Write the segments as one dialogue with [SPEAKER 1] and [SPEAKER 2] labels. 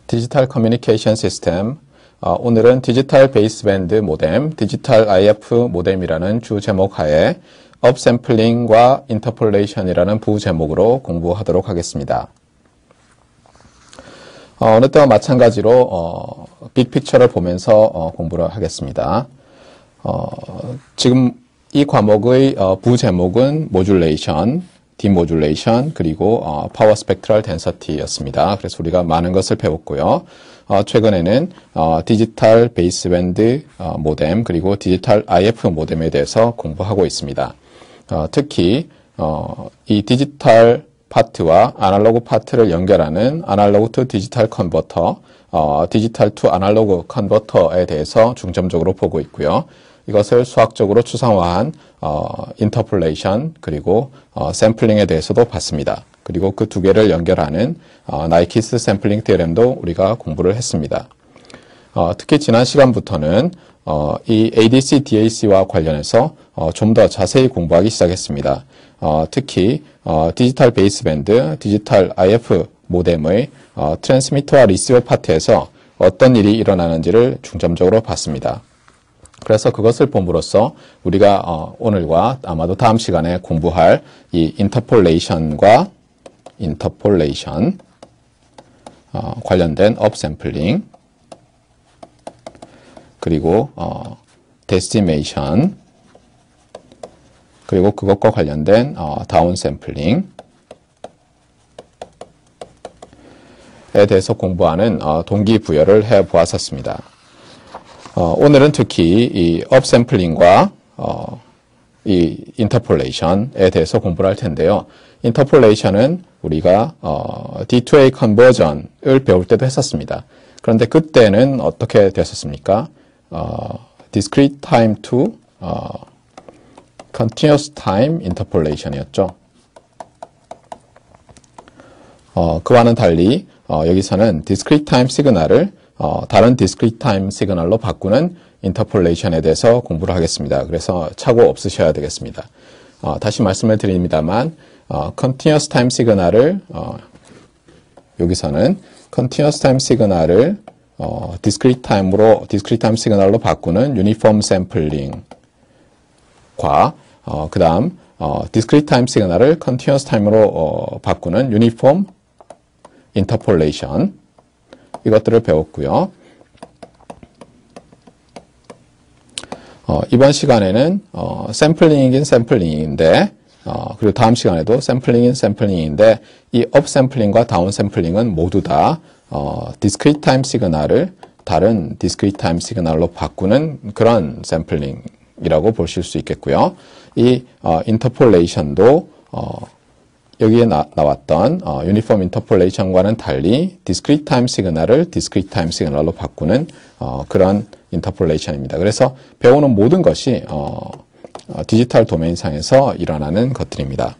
[SPEAKER 1] 디지털 커뮤니케이션 시스템. 오늘은 디지털 베이스밴드 모뎀, 디지털 IF 모뎀이라는 주 제목 하에 업샘플링과 인터폴레이션이라는 부제목으로 공부하도록 하겠습니다. 어느 때와 마찬가지로 빅픽처를 보면서 공부를 하겠습니다. 지금 이 과목의 부제목은 모듈레이션, 디모듈레이션, 그리고 파워 스펙트럴 덴서티였습니다. 그래서 우리가 많은 것을 배웠고요. 최근에는 디지털 베이스밴드 모뎀, 그리고 디지털 IF 모뎀에 대해서 공부하고 있습니다. 특히 이 디지털 파트와 아날로그 파트를 연결하는 아날로그 투 디지털 컨버터, 디지털 투 아날로그 컨버터에 대해서 중점적으로 보고 있고요. 이것을 수학적으로 추상화한 인터폴레이션 그리고 샘플링에 대해서도 봤습니다. 그리고 그 두 개를 연결하는 나이키스 샘플링 티어렘도 우리가 공부를 했습니다. 특히 지난 시간부터는 이 ADC, DAC와 관련해서 좀 더 자세히 공부하기 시작했습니다. 특히 디지털 베이스밴드, 디지털 IF 모뎀의 트랜스미터와 리시버 파트에서 어떤 일이 일어나는지를 중점적으로 봤습니다. 그래서 그것을 봄으로써 우리가 오늘과 아마도 다음 시간에 공부할 이 인터폴레이션 관련된 업샘플링, 그리고 데스티메이션, 그리고 그것과 관련된 다운샘플링에 대해서 공부하는 동기부여를 해보았었습니다. 오늘은 특히 이 업샘플링과 이 인터폴레이션에 대해서 공부를 할 텐데요. 인터폴레이션은 우리가 D2A 컨버전을 배울 때도 했었습니다. 그런데 그때는 어떻게 됐었습니까? Discrete time to Continuous time interpolation이었죠. 그와는 달리 여기서는 Discrete time 시그널을 다른 discrete time 시그널로 바꾸는 인터폴레이션에 대해서 공부를 하겠습니다. 그래서 착오 없으셔야 되겠습니다. 다시 말씀을 드립니다만 continuous time 시그널을 여기서는 continuous time 시그널을 discrete time 시그널로 바꾸는 uniform sampling과 그 다음 discrete time 시그널을 continuous time으로 바꾸는 uniform interpolation, 이것들을 배웠고요. 이번 시간에는 샘플링이긴 샘플링인데 그리고 다음 시간에도 샘플링인 샘플링인데 이 업샘플링과 다운샘플링은 모두 다 discrete time 시그널을 다른 discrete time 시그널로 바꾸는 그런 샘플링이라고 보실 수 있겠고요. 이 인터폴레이션도 여기에 나왔던 유니폼 인터폴레이션과는 달리 discrete time 시그널을 discrete time 시그널로 바꾸는 그런 인터폴레이션입니다. 그래서 배우는 모든 것이 디지털 도메인상에서 일어나는 것들입니다.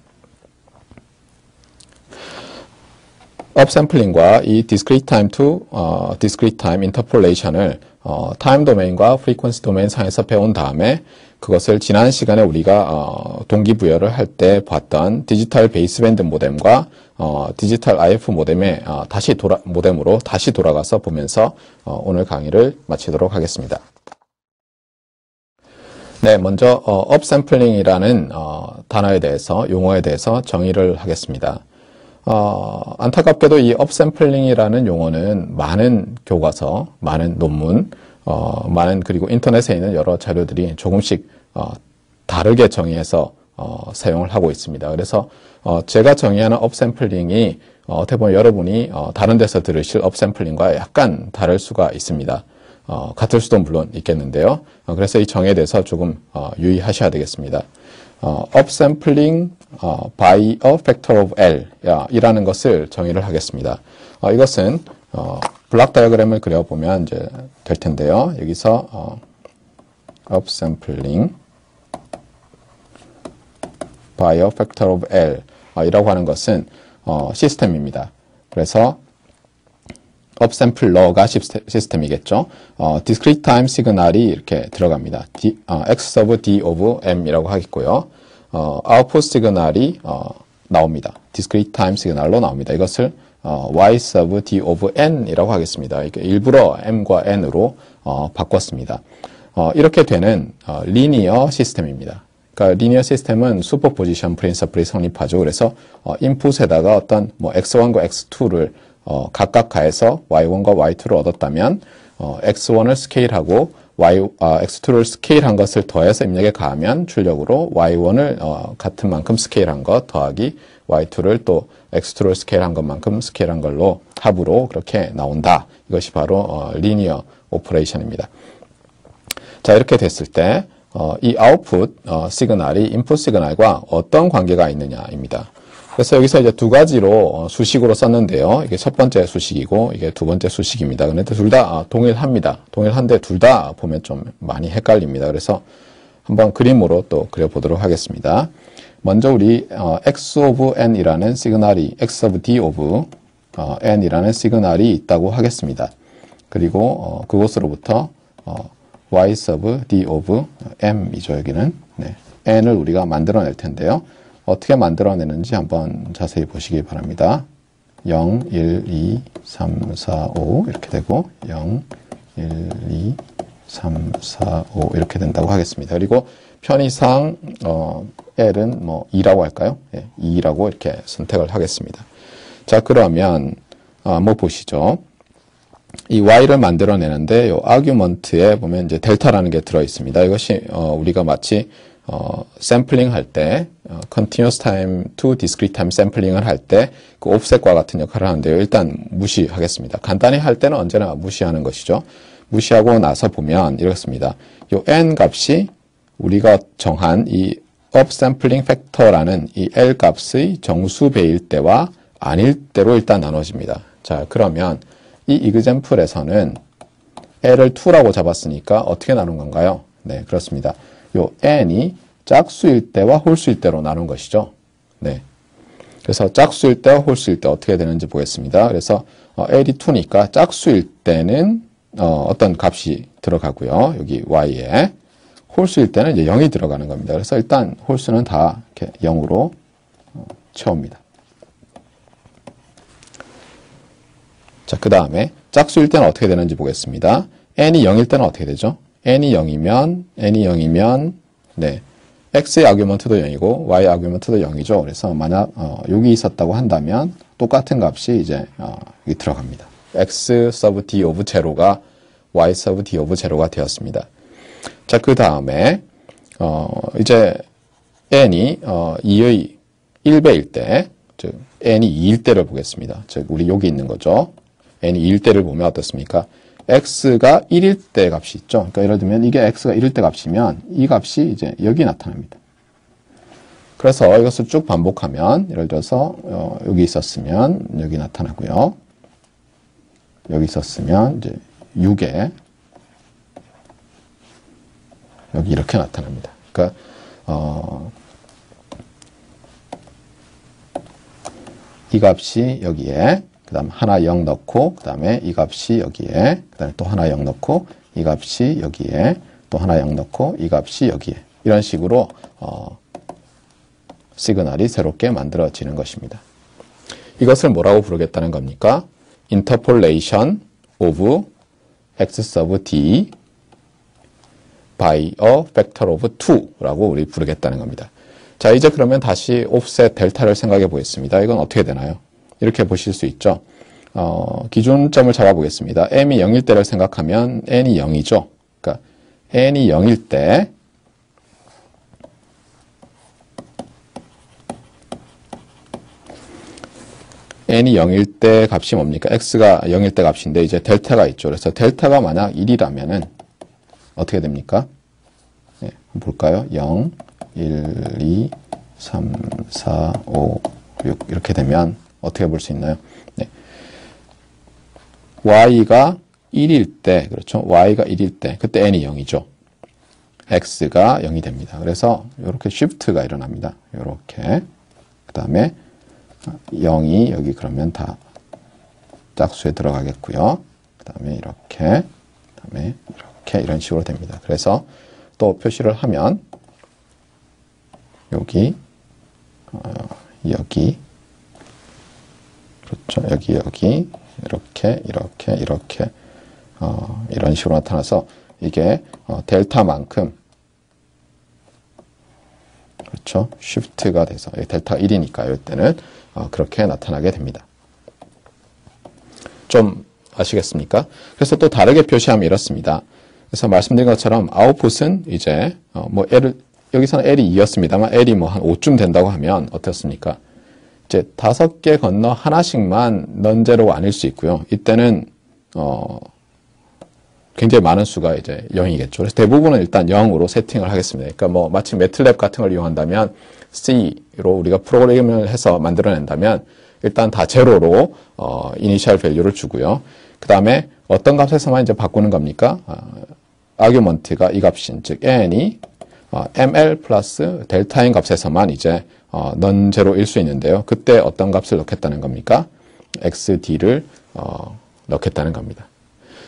[SPEAKER 1] 업샘플링과 이 discrete time to discrete time 인터폴레이션을 타임 도메인과 프리퀀시 도메인상에서 배운 다음에 그것을 지난 시간에 우리가 동기부여를 할 때 봤던 디지털 베이스밴드 모뎀과 디지털 IF 모뎀으로 다시 돌아가서 보면서 오늘 강의를 마치도록 하겠습니다. 네, 먼저 업샘플링이라는 단어에 대해서, 용어에 대해서 정의를 하겠습니다. 안타깝게도 이 업샘플링이라는 용어는 많은 교과서, 많은 논문, 그리고 인터넷에 있는 여러 자료들이 조금씩 다르게 정의해서 사용을 하고 있습니다. 그래서 제가 정의하는 업샘플링이 어떻게 보면 여러분이 다른 데서 들으실 업샘플링과 약간 다를 수가 있습니다. 같을 수도 물론 있겠는데요. 그래서 이 정의에 대해서 조금 유의하셔야 되겠습니다. 업샘플링 by a factor of L 이라는 것을 정의를 하겠습니다. 이것은 블락 다이어그램을 그려보면 이제 될 텐데요. 여기서 upsampling by a factor of L 이라고 하는 것은 시스템입니다. 그래서 업샘플러가 시스템이겠죠. discrete time 시그널이 이렇게 들어갑니다. x sub d of m이라고 하겠고요. output 시그널이 나옵니다. discrete time 시그널로 나옵니다. 이것을 y sub d of n이라고 하겠습니다. 이렇게 일부러 m과 n으로 바꿨습니다. 이렇게 되는 리니어 시스템입니다. 그러니까 리니어 시스템은 슈퍼포지션 프린서플이 성립하죠. 그래서 인풋에다가 어떤 뭐 x1과 x2를 각각 가해서 y1과 y2를 얻었다면 x1을 스케일하고 x2를 스케일한 것을 더해서 입력에 가하면 출력으로 y1을 같은 만큼 스케일한 것 더하기 y2를 또 x2를 스케일한 것만큼 스케일한 걸로 합으로 그렇게 나온다. 이것이 바로 리니어 오퍼레이션입니다. 자, 이렇게 됐을 때 이 아웃풋 시그널이 인풋 시그널과 어떤 관계가 있느냐입니다. 그래서 여기서 이제 두 가지로 수식으로 썼는데요. 이게 첫 번째 수식이고 이게 두 번째 수식입니다. 그런데 둘 다 동일합니다. 동일한데 둘 다 보면 좀 많이 헷갈립니다. 그래서 한번 그림으로 또 그려보도록 하겠습니다. 먼저 우리 x of n이라는 시그널이 x of d of n이라는 시그널이 있다고 하겠습니다. 그리고 그곳으로부터 y sub d of m이죠. 여기는 네. n을 우리가 만들어낼 텐데요. 어떻게 만들어내는지 한번 자세히 보시기 바랍니다. 0, 1, 2, 3, 4, 5 이렇게 되고 0, 1, 2, 3, 4, 5 이렇게 된다고 하겠습니다. 그리고 편의상 L은 뭐 2라고 할까요? 예, 2라고 이렇게 선택을 하겠습니다. 자, 그러면 한번 보시죠. 이 y를 만들어내는데 이 아규먼트에 보면 이제 델타라는 게 들어 있습니다. 이것이 우리가 마치 샘플링 할 때 continuous time to discrete time 샘플링을 할 때 그 옵셋과 같은 역할을 하는데요. 일단 무시하겠습니다. 간단히 할 때는 언제나 무시하는 것이죠. 무시하고 나서 보면 이렇습니다. 이 n 값이 우리가 정한 이 upsampling factor라는 이 L 값의 정수배일 때와 아닐 때로 일단 나눠집니다. 자, 그러면 이 example에서는 L을 2라고 잡았으니까 어떻게 나눈 건가요? 네, 그렇습니다. 요 n이 짝수일 때와 홀수일 때로 나눈 것이죠. 네. 그래서 짝수일 때와 홀수일 때 어떻게 되는지 보겠습니다. 그래서 L이 2니까 짝수일 때는 어떤 값이 들어가고요. 여기 y에. 홀수일 때는 이제 0이 들어가는 겁니다. 그래서 일단 홀수는 다 이렇게 0으로 채웁니다. 자, 그 다음에 짝수일 때는 어떻게 되는지 보겠습니다. n이 0일 때는 어떻게 되죠? n이 0이면 네, x의 아규먼트도 0이고 y 아규먼트도 0이죠. 그래서 만약 여기 있었다고 한다면 똑같은 값이 이제 여기 들어갑니다. x sub d of 제로가 y sub d of 제로가 되었습니다. 자, 그 다음에 이제 n이 2의 1배일 때, 즉 n이 2일 때를 보겠습니다. 즉 우리 여기 있는 거죠. n이 2일 때를 보면 어떻습니까? x가 1일 때 값이 있죠. 그러니까 예를 들면 이게 x가 1일 때 값이면 이 값이 이제 여기 나타납니다. 그래서 이것을 쭉 반복하면 예를 들어서 여기 있었으면 여기 나타나고요. 여기 있었으면 이제 6에 여기 이렇게 나타납니다. 그러니까 이 값이 여기에 그 다음 하나 0 넣고 그 다음에 이 값이 여기에 그 다음에 또 하나 0 넣고 이 값이 여기에 또 하나 0 넣고 이 값이 여기에 이런 식으로 시그널이 새롭게 만들어지는 것입니다. 이것을 뭐라고 부르겠다는 겁니까? Interpolation of x sub d by a factor of 2라고 우리 부르겠다는 겁니다. 자, 이제 그러면 다시 옵셋 델타를 생각해 보겠습니다. 이건 어떻게 되나요? 이렇게 보실 수 있죠. 기준점을 잡아보겠습니다. m이 0일 때를 생각하면 n이 0이죠. 그러니까 n이 0일 때 n이 0일 때 값이 뭡니까? x가 0일 때 값인데 이제 델타가 있죠. 그래서 델타가 만약 1이라면은 어떻게 됩니까? 네, 한번 볼까요? 0, 1, 2, 3, 4, 5, 6 이렇게 되면 어떻게 볼 수 있나요? 네. y가 1일 때, 그렇죠? y가 1일 때, 그때 n이 0이죠. x가 0이 됩니다. 그래서 이렇게 shift가 일어납니다. 이렇게. 그 다음에 0이 여기 그러면 다 짝수에 들어가겠고요. 그 다음에 이렇게, 그 다음에 이렇게 이런 식으로 됩니다. 그래서 또 표시를 하면 여기, 여기, 여기 이렇게 이런 식으로 나타나서 이게 델타만큼 그렇죠? 쉬프트가 돼서 델타가 1이니까요. 이때는 그렇게 나타나게 됩니다. 좀 아시겠습니까? 그래서 또 다르게 표시하면 이렇습니다. 그래서 말씀드린 것처럼 아웃풋은 이제 여기서는 L이 2였습니다만 L이 한 5쯤 된다고 하면 어떻습니까? 이제 5개 건너 하나씩만 넌제로 아닐 수 있고요. 이때는 굉장히 많은 수가 이제 0이겠죠. 그래서 대부분은 일단 0으로 세팅을 하겠습니다. 그러니까 마치 매틀랩 같은 걸 이용한다면 C로 우리가 프로그램을 해서 만들어낸다면 일단 다 제로로 이니셜 밸류를 주고요. 그 다음에 어떤 값에서만 이제 바꾸는 겁니까? 아규먼트가 이 값인 즉 n이 ml 플러스 델타인 값에서만 이제 넌제로일 수 있는데요. 그때 어떤 값을 넣겠다는 겁니까? xd를 넣겠다는 겁니다.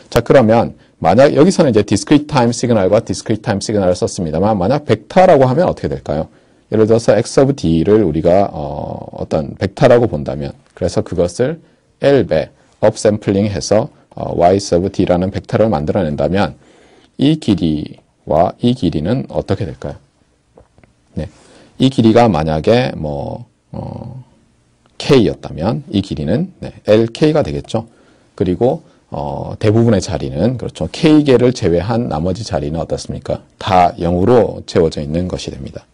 [SPEAKER 1] 자, 그러면 만약 여기서는 이제 discrete time signal과 discrete time signal을 썼습니다만 만약 벡터라고 하면 어떻게 될까요? 예를 들어서 x of d를 우리가 어떤 벡터라고 본다면 그래서 그것을 L배 업샘플링 해서 y of d라는 벡터를 만들어낸다면 이 길이와 이 길이는 어떻게 될까요? 네. 이 길이가 만약에 k였다면 이 길이는 lk가 되겠죠. 그리고 대부분의 자리는 그렇죠. k개를 제외한 나머지 자리는 어떻습니까? 다 0으로 채워져 있는 것이 됩니다.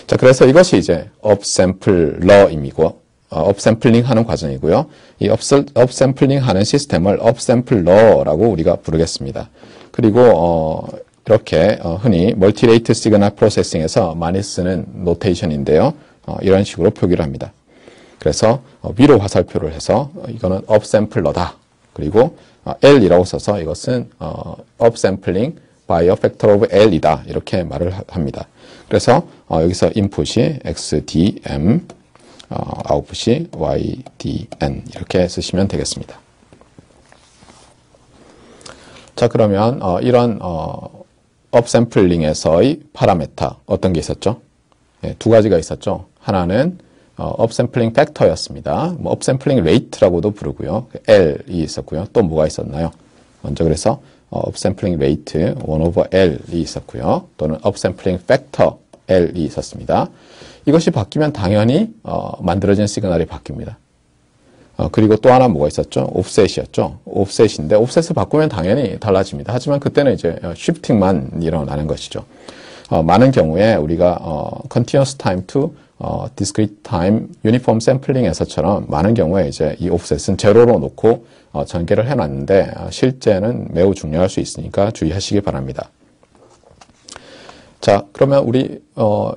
[SPEAKER 1] 자, 그래서 이것이 이제 업샘플러임이고 업샘플링 하는 과정이고요. 이 업샘플링 하는 시스템을 업샘플러라고 우리가 부르겠습니다. 그리고 이렇게 흔히 멀티레이트 시그널 프로세싱에서 많이 쓰는 노테이션인데요. 이런 식으로 표기를 합니다. 그래서 위로 화살표를 해서 이거는 업샘플러다. 그리고 L이라고 써서 이것은 업샘플링 by a factor of L이다. 이렇게 말을 합니다. 그래서 여기서 인풋이 XDM, 아웃풋이 YDN 이렇게 쓰시면 되겠습니다. 자, 그러면 이런 업샘플링에서의 파라메타 어떤 게 있었죠? 네, 두 가지가 있었죠. 하나는 업샘플링 팩터였습니다. 업샘플링 레이트라고도 부르고요. L이 있었고요. 또 뭐가 있었나요? 먼저 그래서 업샘플링 레이트 1 over L이 있었고요. 또는 업샘플링 팩터 L이 있었습니다. 이것이 바뀌면 당연히 만들어진 시그널이 바뀝니다. 그리고 또 하나 뭐가 있었죠? 옵셋이었죠. 옵셋인데 옵셋을 바꾸면 당연히 달라집니다. 하지만 그때는 이제 쉬프팅만 일어나는 것이죠. 많은 경우에 우리가 continuous time to discrete time uniform sampling에서처럼 많은 경우에 이제 이 옵셋은 제로로 놓고 전개를 해놨는데 실제는 매우 중요할 수 있으니까 주의하시기 바랍니다. 자, 그러면 우리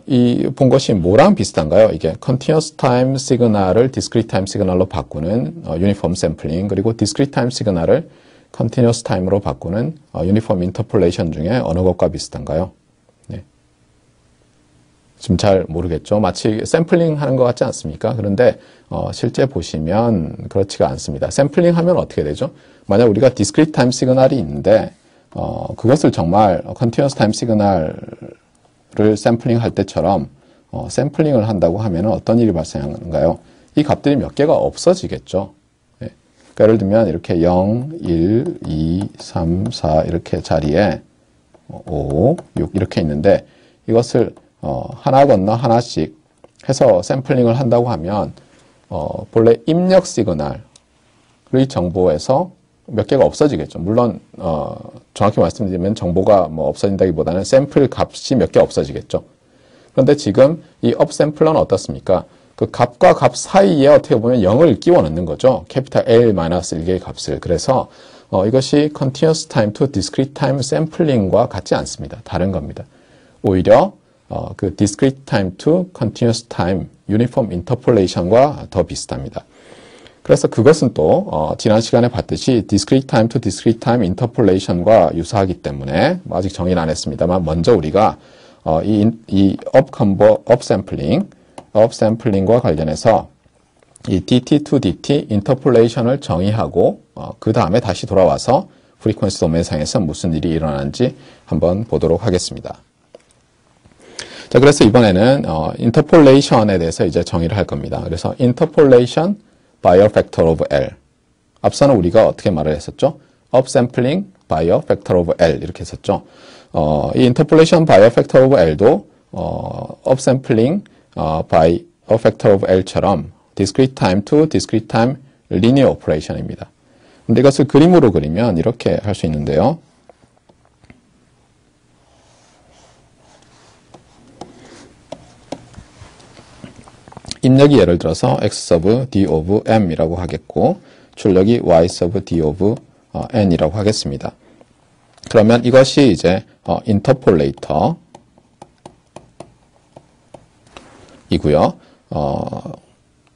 [SPEAKER 1] 이 본 것이 뭐랑 비슷한가요? 이게 continuous time signal을 discrete time signal로 바꾸는 uniform sampling 그리고 discrete time signal을 continuous time로 바꾸는 uniform interpolation 중에 어느 것과 비슷한가요? 네. 지금 잘 모르겠죠. 마치 샘플링 하는 것 같지 않습니까? 그런데 실제 보시면 그렇지가 않습니다. 샘플링 하면 어떻게 되죠? 만약 우리가 discrete time signal이 있는데 그것을 정말 continuous time signal을 샘플링 할 때처럼 샘플링을 한다고 하면 어떤 일이 발생하는가요? 이 값들이 몇 개가 없어지겠죠. 네. 그러니까 예를 들면 이렇게 0, 1, 2, 3, 4 이렇게 자리에 5, 6 이렇게 있는데 이것을 하나 건너 하나씩 해서 샘플링을 한다고 하면 본래 입력 시그널의 정보에서 몇 개가 없어지겠죠. 물론 정확히 말씀드리면 정보가 없어진다기보다는 샘플 값이 몇 개 없어지겠죠. 그런데 지금 이 업샘플러는 어떻습니까? 그 값과 값 사이에 어떻게 보면 0을 끼워 넣는 거죠. 캐피탈 L-1개의 값을. 그래서 이것이 continuous time to discrete time sampling과 같지 않습니다. 다른 겁니다. 오히려 그 discrete time to continuous time uniform interpolation과 더 비슷합니다. 그래서 그것은 또 지난 시간에 봤듯이 discrete time to discrete time interpolation과 유사하기 때문에 아직 정의는 안 했습니다만 먼저 우리가 이 업샘플링과 관련해서 이 dt to dt interpolation을 정의하고 그 다음에 다시 돌아와서 프리퀀시 도메인상에서 무슨 일이 일어나는지 한번 보도록 하겠습니다. 자, 그래서 이번에는 interpolation에 대해서 이제 정의를 할 겁니다. 그래서 interpolation by a factor of L. 앞서는 우리가 어떻게 말을 했었죠? upsampling by a factor of L 이렇게 했었죠. 이 interpolation by a factor of L도 upsampling by a factor of L처럼 discrete time to discrete time linear operation입니다. 근데 이것을 그림으로 그리면 이렇게 할 수 있는데요. 입력이 예를 들어서 x sub d of m이라고 하겠고 출력이 y sub d of n이라고 하겠습니다. 그러면 이것이 이제 인터폴레이터 이고요.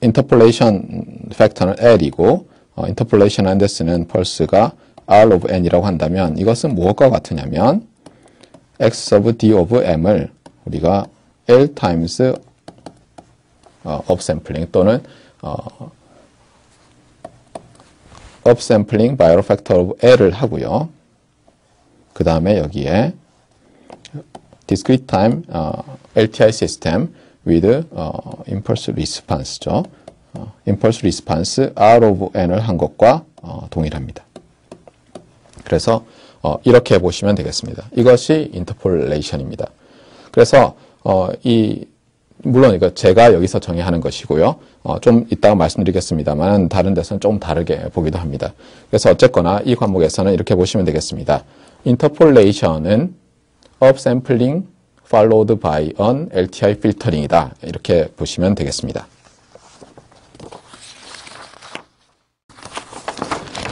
[SPEAKER 1] 인터폴레이션 팩터는 L이고 인터폴레이션 안데스는 펄스가 R of N이라고 한다면 이것은 무엇과 같으냐면 X of D of M을 우리가 L times upsampling 또는 upsampling by a factor of L을 하고요. 그 다음에 여기에 discrete time LTI system with impulse response죠. impulse response R of N을 한 것과 동일합니다. 그래서 이렇게 보시면 되겠습니다. 이것이 인터폴레이션입니다. 그래서 물론 이거 제가 여기서 정의하는 것이고요. 좀 이따가 말씀드리겠습니다만 다른 데서는 좀 다르게 보기도 합니다. 그래서 어쨌거나 이 과목에서는 이렇게 보시면 되겠습니다. 인터폴레이션은 upsampling followed by an LTI filtering이다. 이렇게 보시면 되겠습니다.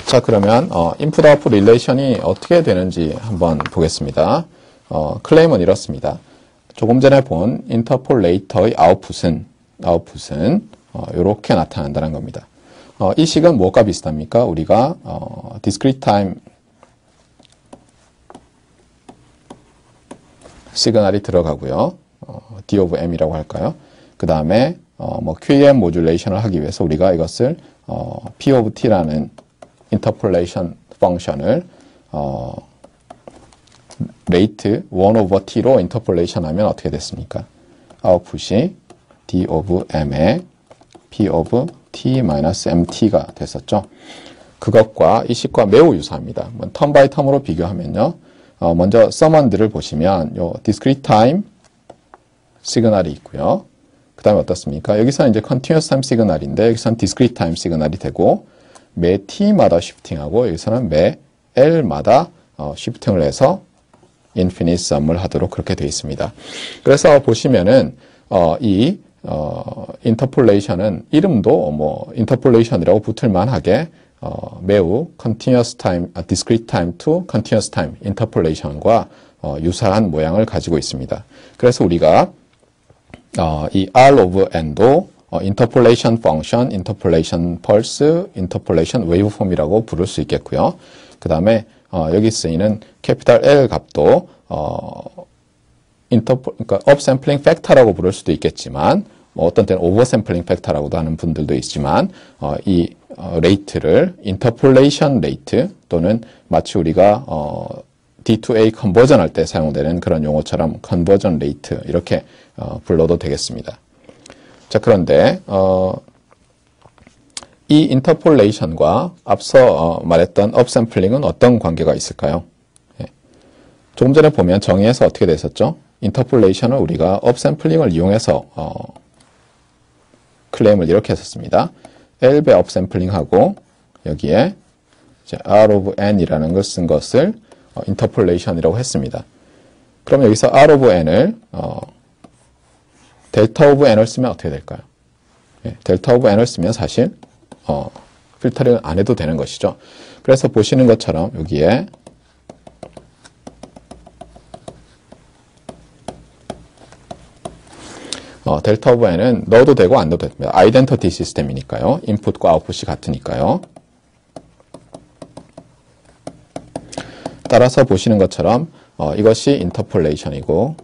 [SPEAKER 1] 자, 그러면 인풋 아웃풋 릴레이션이 어떻게 되는지 한번 보겠습니다. 클레임은 이렇습니다. 조금 전에 본 인터폴레이터의 아웃풋은 이렇게 나타난다는 겁니다. 이 식은 무엇과 비슷합니까? 우리가 discrete time 시그널이 들어가고요. D of M이라고 할까요? 그 다음에 QAM 모듈레이션을 하기 위해서 우리가 이것을 P of T라는 인터폴레이션 펑션을 레이트 1 over t로 인터폴레이션 하면 어떻게 됐습니까? 아웃풋이 D of M의 P of T-MT가 됐었죠. 그것과 이 식과 매우 유사합니다. 텀 바이 텀으로 비교하면요. 먼저 서먼드를 보시면 요 discrete time 시그널이 있고요. 그 다음에 어떻습니까? 여기서는 이제 continuous time 시그널인데 여기서는 discrete time 시그널이 되고 매 t마다 쉬프팅하고 여기서는 매 l마다 쉬프팅을 해서 infinite sum을 하도록 그렇게 되어 있습니다. 그래서 보시면은 이 인터폴레이션은 이름도 인터폴레이션이라고 붙을 만하게 매우 continuous time, discrete time to continuous time 인터폴레이션과 유사한 모양을 가지고 있습니다. 그래서 우리가 이 R of N도 interpolation function, interpolation pulse, interpolation waveform이라고 부를 수 있겠고요. 그 다음에 여기 쓰이는 캐피탈 L 값도 그러니까 upsampling factor라고 부를 수도 있겠지만 어떤 때는 oversampling factor라고도 하는 분들도 있지만 이 레이트를 interpolation rate 또는 마치 우리가 D2A 컨버전 할 때 사용되는 그런 용어처럼 conversion rate 이렇게 불러도 되겠습니다. 자, 그런데 이 인터폴레이션과 앞서 말했던 업샘플링은 어떤 관계가 있을까요? 조금 전에 보면 정의에서 어떻게 됐었죠? 인터폴레이션을 우리가 업샘플링을 이용해서 클레임을 이렇게 했었습니다. L배 업샘플링하고 여기에 이제 R of N이라는 걸 쓴 것을 인터폴레이션이라고 했습니다. 그럼 여기서 R of N을 델타 오브 N을 쓰면 어떻게 될까요? 델타 오브 N을 쓰면 사실 필터링을 안 해도 되는 것이죠. 그래서 보시는 것처럼 여기에 델타 오브 N은 넣어도 되고 안 넣어도 됩니다. 아이덴티티 시스템이니까요. 인풋과 아웃풋이 같으니까요. 따라서 보시는 것처럼 이것이 인터폴레이션이고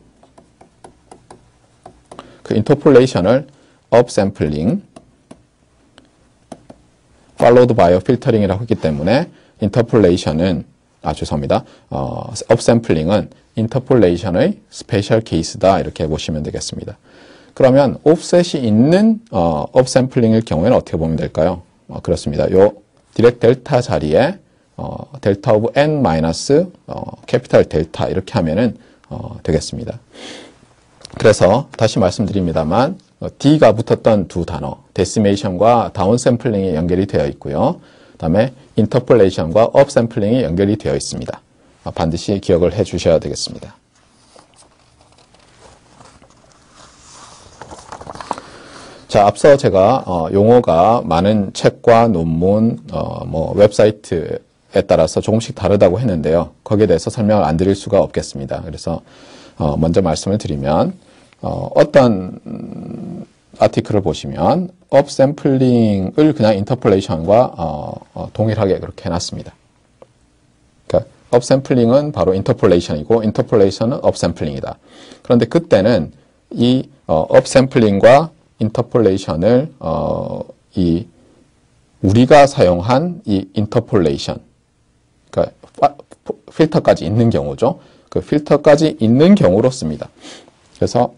[SPEAKER 1] 그 인터폴레이션을 upsampling followed by a filtering이라고 했기 때문에 인터폴레이션은 죄송합니다. upsampling은 인터폴레이션의 스페셜 케이스다 이렇게 보시면 되겠습니다. 그러면 offset이 있는 upsampling일 경우에는 어떻게 보면 될까요? 그렇습니다. 요 디렉 델타 자리에 델타 오브 n 마이너스 캐피탈 델타 이렇게 하면은 되겠습니다. 그래서 다시 말씀드립니다만 D가 붙었던 두 단어 데시메이션과 다운샘플링이 연결이 되어 있고요. 그 다음에 인터폴레이션과 업샘플링이 연결이 되어 있습니다. 반드시 기억을 해 주셔야 되겠습니다. 자, 앞서 제가 용어가 많은 책과 논문, 웹사이트에 따라서 조금씩 다르다고 했는데요. 거기에 대해서 설명을 안 드릴 수가 없겠습니다. 그래서 먼저 말씀을 드리면 어떤 아티클을 보시면 업샘플링을 그냥 인터폴레이션과 동일하게 그렇게 해놨습니다. 그러니까 업샘플링은 바로 인터폴레이션이고 인터폴레이션은 업샘플링이다. 그런데 그때는 이 업샘플링과 인터폴레이션을 우리가 사용한 이 인터폴레이션, 그러니까 필터까지 있는 경우죠. 그 필터까지 있는 경우로 씁니다. 그래서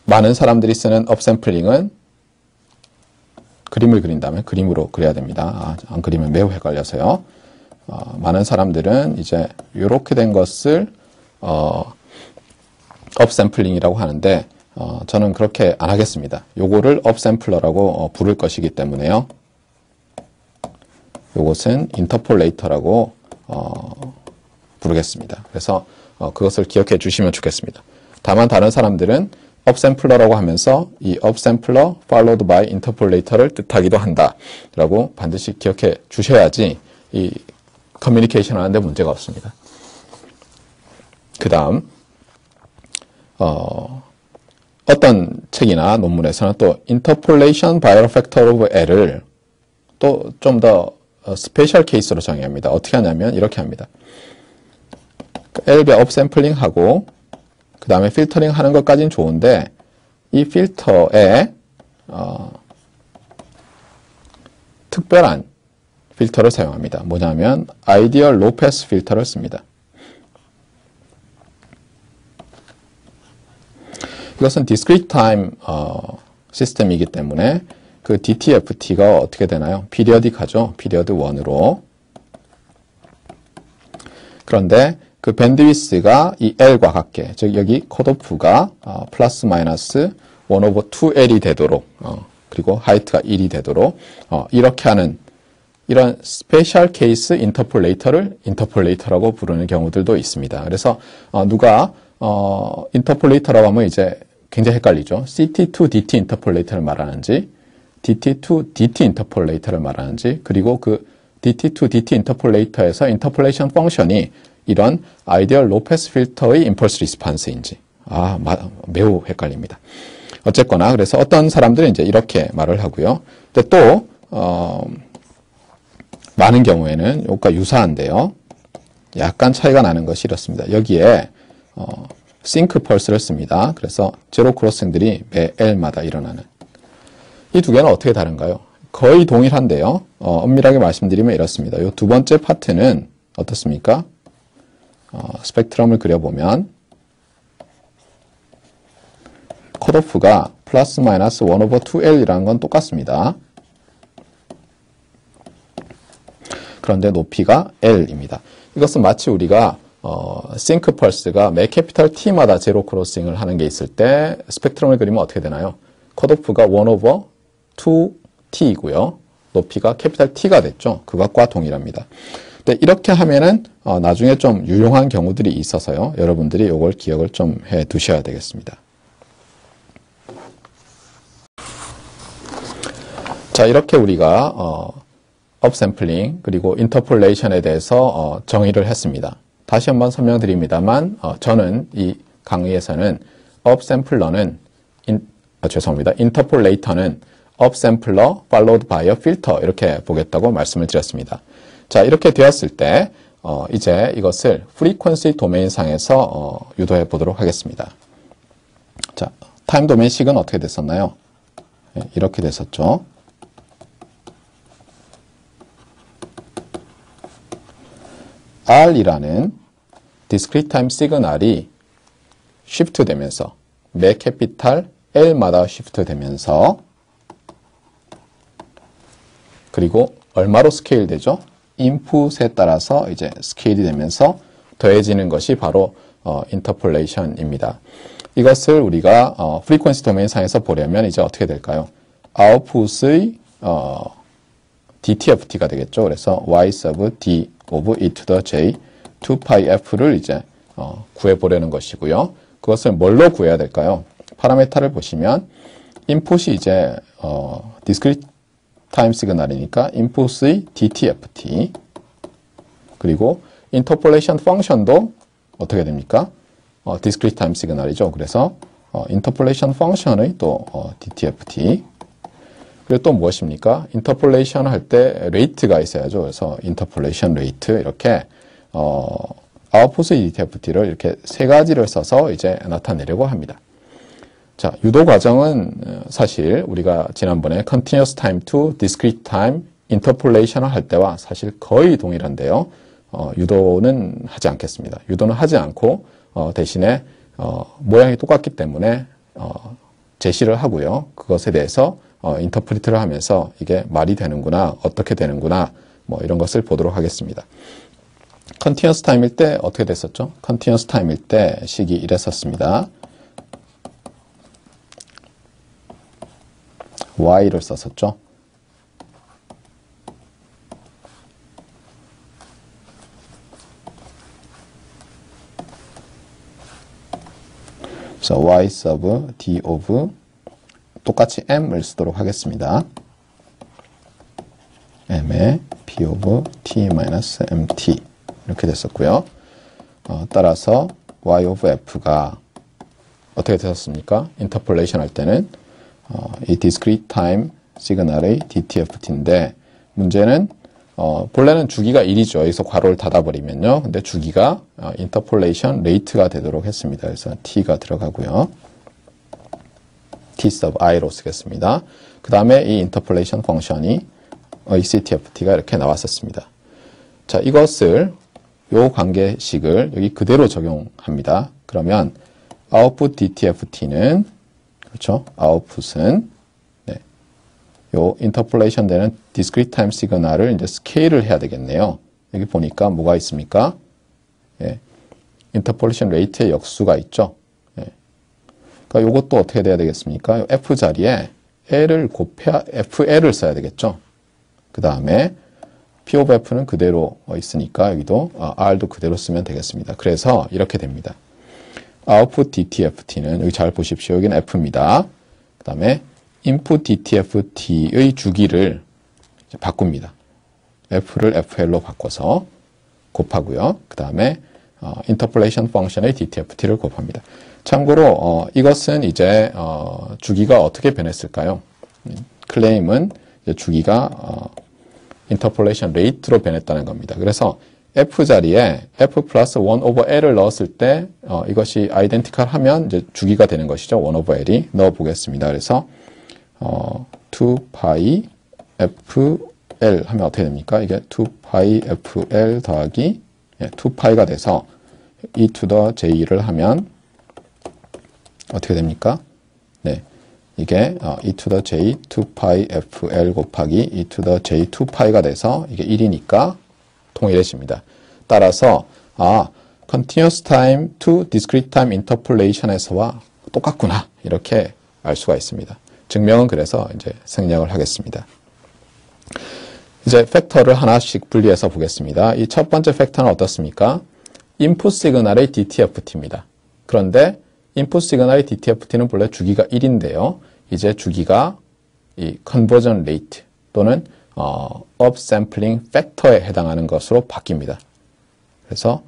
[SPEAKER 1] 많은 사람들이 쓰는 업샘플링은 그림을 그린다면 그림으로 그려야 됩니다. 안 그리면 매우 헷갈려서요. 많은 사람들은 이제 이렇게 된 것을 업샘플링이라고 하는데 저는 그렇게 안 하겠습니다. 요거를 업샘플러라고 부를 것이기 때문에요. 요것은 인터폴레이터라고 부르겠습니다. 그래서 그것을 기억해 주시면 좋겠습니다. 다만 다른 사람들은 업샘플러라고 하면서 이 업샘플러 followed by interpolator를 뜻하기도 한다 라고 반드시 기억해 주셔야지 이 커뮤니케이션 하는데 문제가 없습니다. 그 다음 어떤 책이나 논문에서는 또 interpolation by a factor of L을 또 좀 더 스페셜 케이스로 정의합니다. 어떻게 하냐면 이렇게 합니다. L배 업샘플링하고 그 다음에 필터링 하는 것까지는 좋은데 이 필터에 특별한 필터를 사용합니다. 뭐냐면 아이디얼 로 패스 필터를 씁니다. 이것은 discrete time 시스템이기 때문에 그 DTFT가 어떻게 되나요? 피리어딕하죠. 피리어드 1으로. 그런데 그 밴드위스가 이 L과 같게, 즉 여기 컷오프가 플러스 마이너스 1 오버 2L이 되도록 그리고 하이트가 1이 되도록 이렇게 하는 이런 스페셜 케이스 인터폴레이터를 인터폴레이터라고 부르는 경우들도 있습니다. 그래서 누가 인터폴레이터라고 하면 이제 굉장히 헷갈리죠. CT2DT 인터폴레이터를 말하는지 DT2DT 인터폴레이터를 말하는지 그리고 그 DT2DT 인터폴레이터에서 인터폴레이션 펑션이 이런 아이디얼 로 패스 필터의 임펄스 리스판스인지 매우 헷갈립니다. 어쨌거나 그래서 어떤 사람들은 이제 이렇게 말을 하고요. 근데 또 많은 경우에는 이것과 유사한데요. 약간 차이가 나는 것이 이렇습니다. 여기에 싱크 펄스를 씁니다. 그래서 제로 크로싱들이 매 L마다 일어나는. 이 두 개는 어떻게 다른가요? 거의 동일한데요. 엄밀하게 말씀드리면 이렇습니다. 이 두 번째 파트는 어떻습니까? 스펙트럼을 그려보면 컷오프가 플러스 마이너스 1 오버 2L이라는 건 똑같습니다. 그런데 높이가 L입니다. 이것은 마치 우리가 싱크 펄스가 매 캐피탈 T마다 제로 크로싱을 하는 게 있을 때 스펙트럼을 그리면 어떻게 되나요? 컷오프가 1 오버 2T이고요. 높이가 캐피탈 T가 됐죠. 그것과 동일합니다. 근데 이렇게 하면은 나중에 좀 유용한 경우들이 있어서요. 여러분들이 이걸 기억을 좀 해 두셔야 되겠습니다. 자, 이렇게 우리가 업샘플링 그리고 인터폴레이션에 대해서 정의를 했습니다. 다시 한번 설명드립니다만 저는 이 강의에서는 업샘플러는 인터폴레이터는 업샘플러 followed by a filter 이렇게 보겠다고 말씀을 드렸습니다. 자, 이렇게 되었을 때 이제 이것을 프리퀀시 도메인 상에서 유도해 보도록 하겠습니다. 자, 타임 도메인식은 어떻게 됐었나요? 네, 이렇게 됐었죠. R이라는 discrete time 시그널이 shift 되면서 매 캐피탈 L마다 쉬프트 되면서 그리고 얼마로 스케일 되죠? 인풋에 따라서 이제 스케일이 되면서 더해지는 것이 바로 인터폴레이션입니다. 이것을 우리가 프리퀀시 도메인 상에서 보려면 이제 어떻게 될까요? 아웃풋의 DTFT가 되겠죠. 그래서 y sub d of e to the j 2pi f를 이제 구해보려는 것이고요. 그것을 뭘로 구해야 될까요? 파라메타를 보시면 인풋이 이제 discrete time 시그널이니까 인풋의 DTFT 그리고 인터폴레이션 펑션도 어떻게 됩니까? discrete time 시그널이죠. 그래서 인터폴레이션 펑션의 또 DTFT 그리고 또 무엇입니까? 인터폴레이션 할 때 레이트가 있어야죠. 그래서 인터폴레이션 레이트 이렇게 아웃풋의 DTFT를 이렇게 세 가지를 써서 이제 나타내려고 합니다. 자, 유도 과정은 사실 우리가 지난번에 continuous time to discrete time interpolation을 할 때와 사실 거의 동일한데요. 유도는 하지 않겠습니다. 유도는 하지 않고 대신에 모양이 똑같기 때문에 제시를 하고요. 그것에 대해서 인터프리트를 하면서 이게 말이 되는구나, 어떻게 되는구나, 뭐 이런 것을 보도록 하겠습니다. 컨티뉴어스 타임일 때 어떻게 됐었죠? 컨티뉴어스 타임일 때 식이 이랬었습니다. y를 썼었죠. 그래서 y sub d of 똑같이 m을 쓰도록 하겠습니다. m의 p of t-mt 이렇게 됐었고요. 따라서 y of f가 어떻게 되었습니까? 인터폴레이션 할 때는 이 discrete time 시그널의 DTFT인데 문제는 본래는 주기가 1이죠. 여기서 괄호를 닫아버리면요. 근데 주기가 인터폴레이션 레이트가 되도록 했습니다. 그래서 t가 들어가고요. t sub i로 쓰겠습니다. 그 다음에 이 인터폴레이션 펑션이 CTFT가 이렇게 나왔었습니다. 자, 이것을 요 관계식을 여기 그대로 적용합니다. 그러면 output DTFT는 그렇죠? 아웃풋은 네. 요 인터폴레이션 되는 discrete time 시그널을 이제 스케일을 해야 되겠네요. 여기 보니까 뭐가 있습니까? 예. 인터폴레이션 레이트의 역수가 있죠. 예. 그러니까 요것도 어떻게 돼야 되겠습니까? f 자리에 l을 곱해야 fl을 써야 되겠죠. 그 다음에 p of f는 그대로 있으니까 여기도 r도 그대로 쓰면 되겠습니다. 그래서 이렇게 됩니다. output DTFT는 여기 잘 보십시오. 여기는 F입니다. 그 다음에 input DTFT의 주기를 바꿉니다. F를 FL로 바꿔서 곱하고요. 그 다음에 interpolation function의 DTFT를 곱합니다. 참고로 이것은 이제 주기가 어떻게 변했을까요? 클레임은 이제 주기가 interpolation rate로 변했다는 겁니다. 그래서 f 자리에 f 플러스 1 over l을 넣었을 때 이것이 identical 하면 이제 주기가 되는 것이죠. 1 over l이 넣어 보겠습니다. 그래서 2pi fl 하면 어떻게 됩니까? 이게 2pi fl 더하기 2pi가 돼서 e to the j를 하면 어떻게 됩니까? 네, 이게 e to the j 2pi fl 곱하기 e to the j 2pi가 돼서 이게 1이니까 통일해집니다. 따라서 continuous time to discrete time interpolation에서와 똑같구나 이렇게 알 수가 있습니다. 증명은 그래서 이제 생략을 하겠습니다. 이제 팩터를 하나씩 분리해서 보겠습니다. 이 첫 번째 팩터는 어떻습니까? 인풋 시그널의 DTFT입니다. 그런데 인풋 시그널의 DTFT는 본래 주기가 1인데요. 이제 주기가 이 conversion rate 또는 upsampling factor에 해당하는 것으로 바뀝니다. 그래서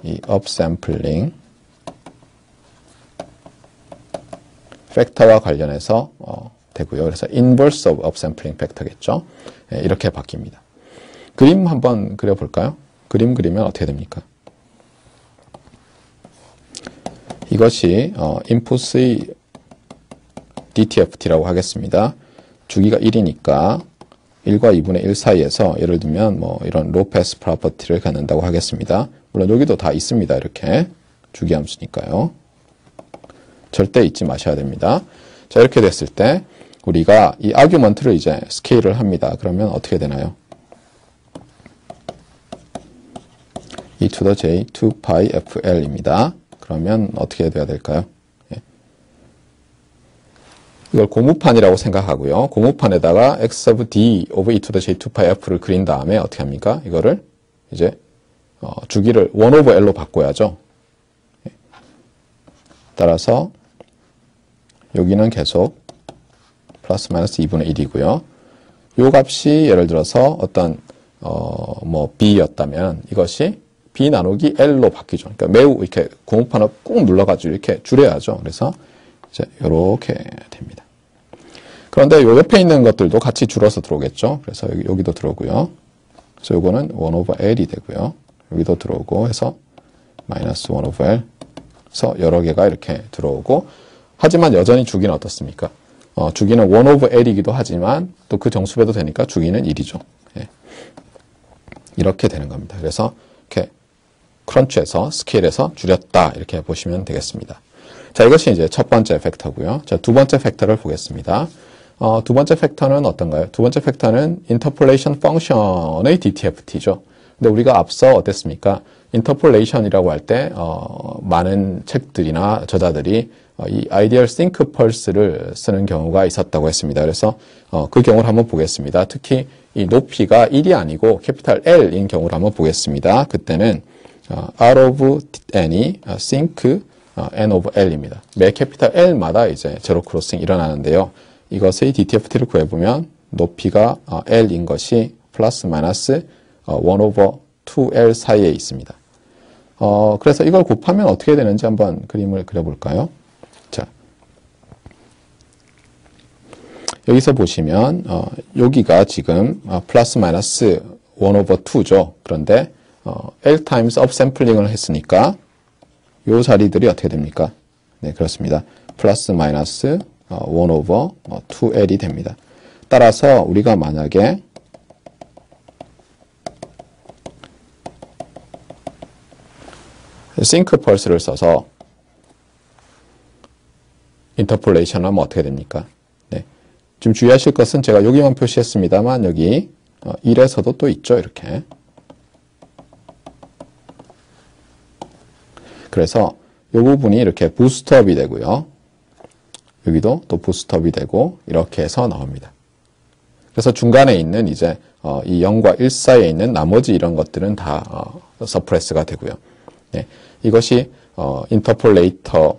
[SPEAKER 1] 이 upsampling factor와 관련해서 되고요. 그래서 inverse of upsampling factor겠죠. 네, 이렇게 바뀝니다. 그림 한번 그려볼까요? 그림 그리면 어떻게 됩니까? 이것이 인풋의 DTFT라고 하겠습니다. 주기가 1이니까 1과 2분의 1 사이에서 예를 들면 뭐 이런 로페스 프로퍼티를 갖는다고 하겠습니다. 물론 여기도 다 있습니다. 이렇게 주기함수니까요. 절대 잊지 마셔야 됩니다. 자, 이렇게 됐을 때 우리가 이 아규먼트를 이제 스케일을 합니다. 그러면 어떻게 되나요? e to the j 2pi fl입니다. 그러면 어떻게 돼야 될까요? 예. 이걸 고무판이라고 생각하고요. 고무판에다가 x of d over e to the j 2pi f를 그린 다음에 어떻게 합니까? 이거를 이제 주기를 1 over l로 바꿔야죠. 예. 따라서 여기는 계속 플러스 마이너스 2분의 1이고요. 요 값이 예를 들어서 어떤 b였다면 이것이 b 나누기 l로 바뀌죠. 그러니까 매우 이렇게 고무판을 꾹 눌러가지고 이렇게 줄여야죠. 그래서 이제 이렇게 됩니다. 그런데 요 옆에 있는 것들도 같이 줄어서 들어오겠죠. 그래서 여기도 들어오고요. 그래서 요거는 1 over l이 되고요. 여기도 들어오고 해서 마이너스 1 over l. 그래서 여러 개가 이렇게 들어오고 하지만 여전히 주기는 어떻습니까? 주기는 1 over l이기도 하지만 또 그 정수배도 되니까 주기는 1이죠. 예. 이렇게 되는 겁니다. 그래서 이렇게 크런치에서 스케일에서 줄였다 이렇게 보시면 되겠습니다. 자, 이것이 이제 첫 번째 팩터고요. 자, 두 번째 팩터를 보겠습니다. 두 번째 팩터는 어떤가요? 두 번째 팩터는 인터폴레이션 펑션의 DTFT죠. 근데 우리가 앞서 어땠습니까? 인터폴레이션이라고 할 때 많은 책들이나 저자들이 이 아이디얼 싱크 펄스를 쓰는 경우가 있었다고 했습니다. 그래서 그 경우를 한번 보겠습니다. 특히 이 높이가 1이 아니고 캐피탈 L인 경우를 한번 보겠습니다. 그때는 R of n이 sync n of L입니다. 매 캐피탈 L마다 이제 제로 크로싱 일어나는데요. 이것의 DTFT를 구해보면 높이가 L인 것이 플러스 마이너스 1 over 2L 사이에 있습니다. 그래서 이걸 곱하면 어떻게 되는지 한번 그림을 그려볼까요? 자, 여기서 보시면 여기가 지금 플러스 마이너스 1 over 2죠. 그런데 L times 업샘플링을 했으니까 요 자리들이 어떻게 됩니까? 네, 그렇습니다. 플러스 마이너스 1 over 2L이 됩니다. 따라서 우리가 만약에 싱크 펄스를 써서 인터폴레이션을 하면 어떻게 됩니까? 네. 지금 주의하실 것은 제가 여기만 표시했습니다만 여기 1에서도 또 있죠. 이렇게. 그래서 이 부분이 이렇게 부스트업이 되고요. 여기도 또 부스트업이 되고 이렇게 해서 나옵니다. 그래서 중간에 있는 이제 이 0과 1 사이에 있는 나머지 이런 것들은 다 서프레스가 되고요. 네. 이것이 인터폴레이터에서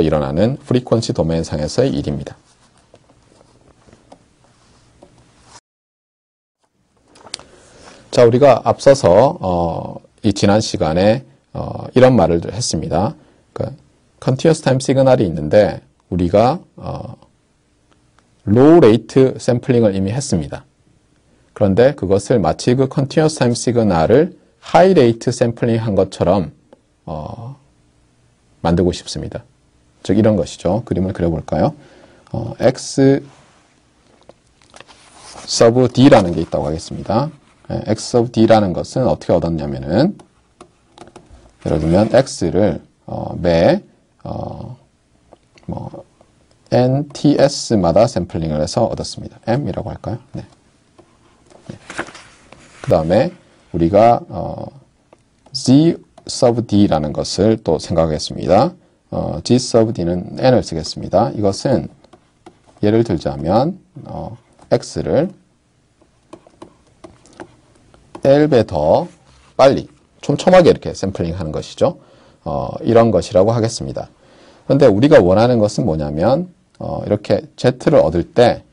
[SPEAKER 1] 일어나는 프리퀀시 도메인 상에서의 일입니다. 자, 우리가 앞서서 이 지난 시간에 이런 말을 했습니다. 그러니까 컨티뉴어스 타임 시그널이 있는데 우리가 로우 레이트 샘플링을 이미 했습니다. 그런데 그것을 마치 그 컨티뉴어스 타임 시그널을 하이 레이트 샘플링 한 것처럼 만들고 싶습니다. 즉 이런 것이죠. 그림을 그려볼까요? X sub D라는 게 있다고 하겠습니다. X sub D라는 것은 어떻게 얻었냐면은 예를 들면 X를 매 NTS마다 샘플링을 해서 얻었습니다. M이라고 할까요? 네. 네. 그 다음에 우리가 G sub D라는 것을 또 생각하겠습니다. G sub D는 N을 쓰겠습니다. 이것은 예를 들자면 X를 L배 더 빨리 촘촘하게 이렇게 샘플링 하는 것이죠. 이런 것이라고 하겠습니다. 그런데 우리가 원하는 것은 뭐냐면 이렇게 Z를 얻을 때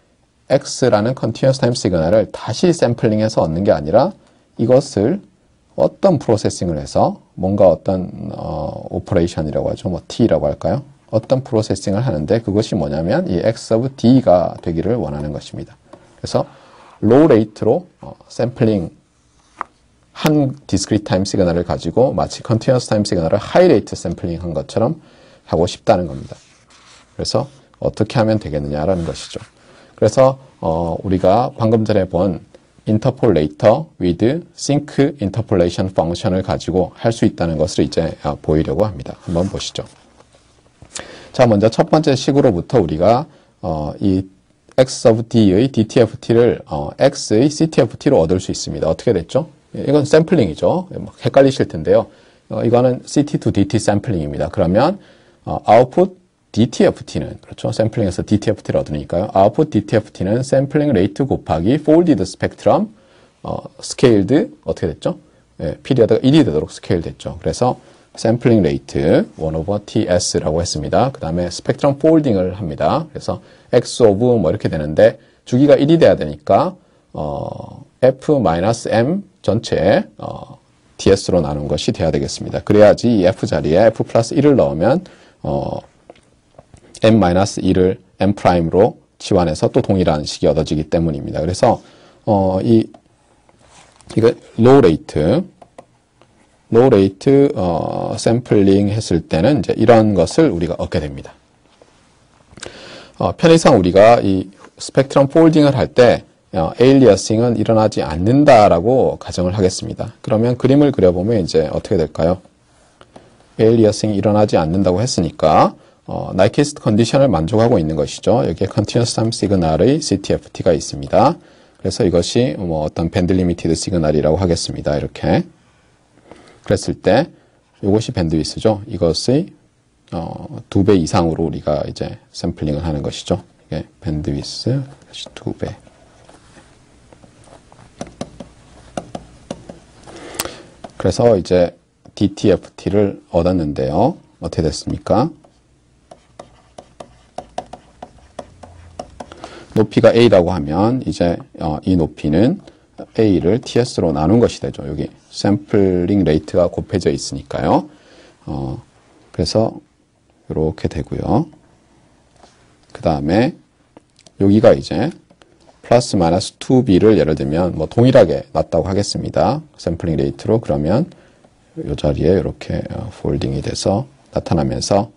[SPEAKER 1] X라는 컨티뉴어스 타임 시그널을 다시 샘플링해서 얻는 게 아니라 이것을 어떤 프로세싱을 해서 뭔가 어떤 오퍼레이션이라고 하죠. 뭐 T라고 할까요? 어떤 프로세싱을 하는데 그것이 뭐냐면 이 X of D가 되기를 원하는 것입니다. 그래서 로우 레이트로 샘플링 한 디스크리트 타임 시그널을 가지고 마치 컨티뉴어스 타임 시그널을 하이 레이트 샘플링 한 것처럼 하고 싶다는 겁니다. 그래서 어떻게 하면 되겠느냐라는 것이죠. 그래서 우리가 방금 전에 본 interpolator with sync interpolation function을 가지고 할 수 있다는 것을 이제 보이려고 합니다. 한번 보시죠. 자, 먼저 첫 번째 식으로부터 우리가 이 x of d의 dtft를 x의 ctft로 얻을 수 있습니다. 어떻게 됐죠? 이건 샘플링이죠. 헷갈리실 텐데요. 이거는 ct to dt 샘플링입니다. 그러면 output dtft는 그렇죠. 샘플링에서 dtft를 얻으니까요. output dtft는 샘플링 레이트 곱하기 folded spectrum scaled 어떻게 됐죠? 예, 피리어드가 1이 되도록 스케일 됐죠. 그래서 샘플링 레이트 1 over ts라고 했습니다. 그 다음에 스펙트럼 폴딩을 합니다. 그래서 x of 뭐 이렇게 되는데 주기가 1이 돼야 되니까 f-m 전체 ds로 나눈 것이 돼야 되겠습니다. 그래야지 이 f 자리에 f 플러스 1을 넣으면 m-1을 m''로 치환해서 또 동일한 식이 얻어지기 때문입니다. 그래서 이거 로우 레이트 샘플링 했을 때는 이제 이런 것을 우리가 얻게 됩니다. 편의상 우리가 이 스펙트럼 폴딩을 할 때 에일리어싱은 일어나지 않는다라고 가정을 하겠습니다. 그러면 그림을 그려보면 이제 어떻게 될까요? 에일리어싱이 일어나지 않는다고 했으니까 나이키스트 컨디션을 만족하고 있는 것이죠. 여기에 Continuous Time 시그널의 CTFT가 있습니다. 그래서 이것이 뭐 어떤 밴드 리미티드 시그널이라고 하겠습니다. 이렇게 그랬을 때 이것이 밴드위스죠. 이것의 2배 이상으로 우리가 이제 샘플링을 하는 것이죠. 이게 밴드위스 2배. 그래서 이제 DTFT를 얻었는데요. 어떻게 됐습니까? 높이가 A라고 하면 이제 이 높이는 A를 TS로 나눈 것이 되죠. 여기 샘플링 레이트가 곱해져 있으니까요. 그래서 이렇게 되고요. 그 다음에 여기가 이제 플러스 마이너스 2B를 예를 들면 뭐 동일하게 놨다고 하겠습니다. 샘플링 레이트로. 그러면 이 자리에 이렇게 폴딩이 돼서 나타나면서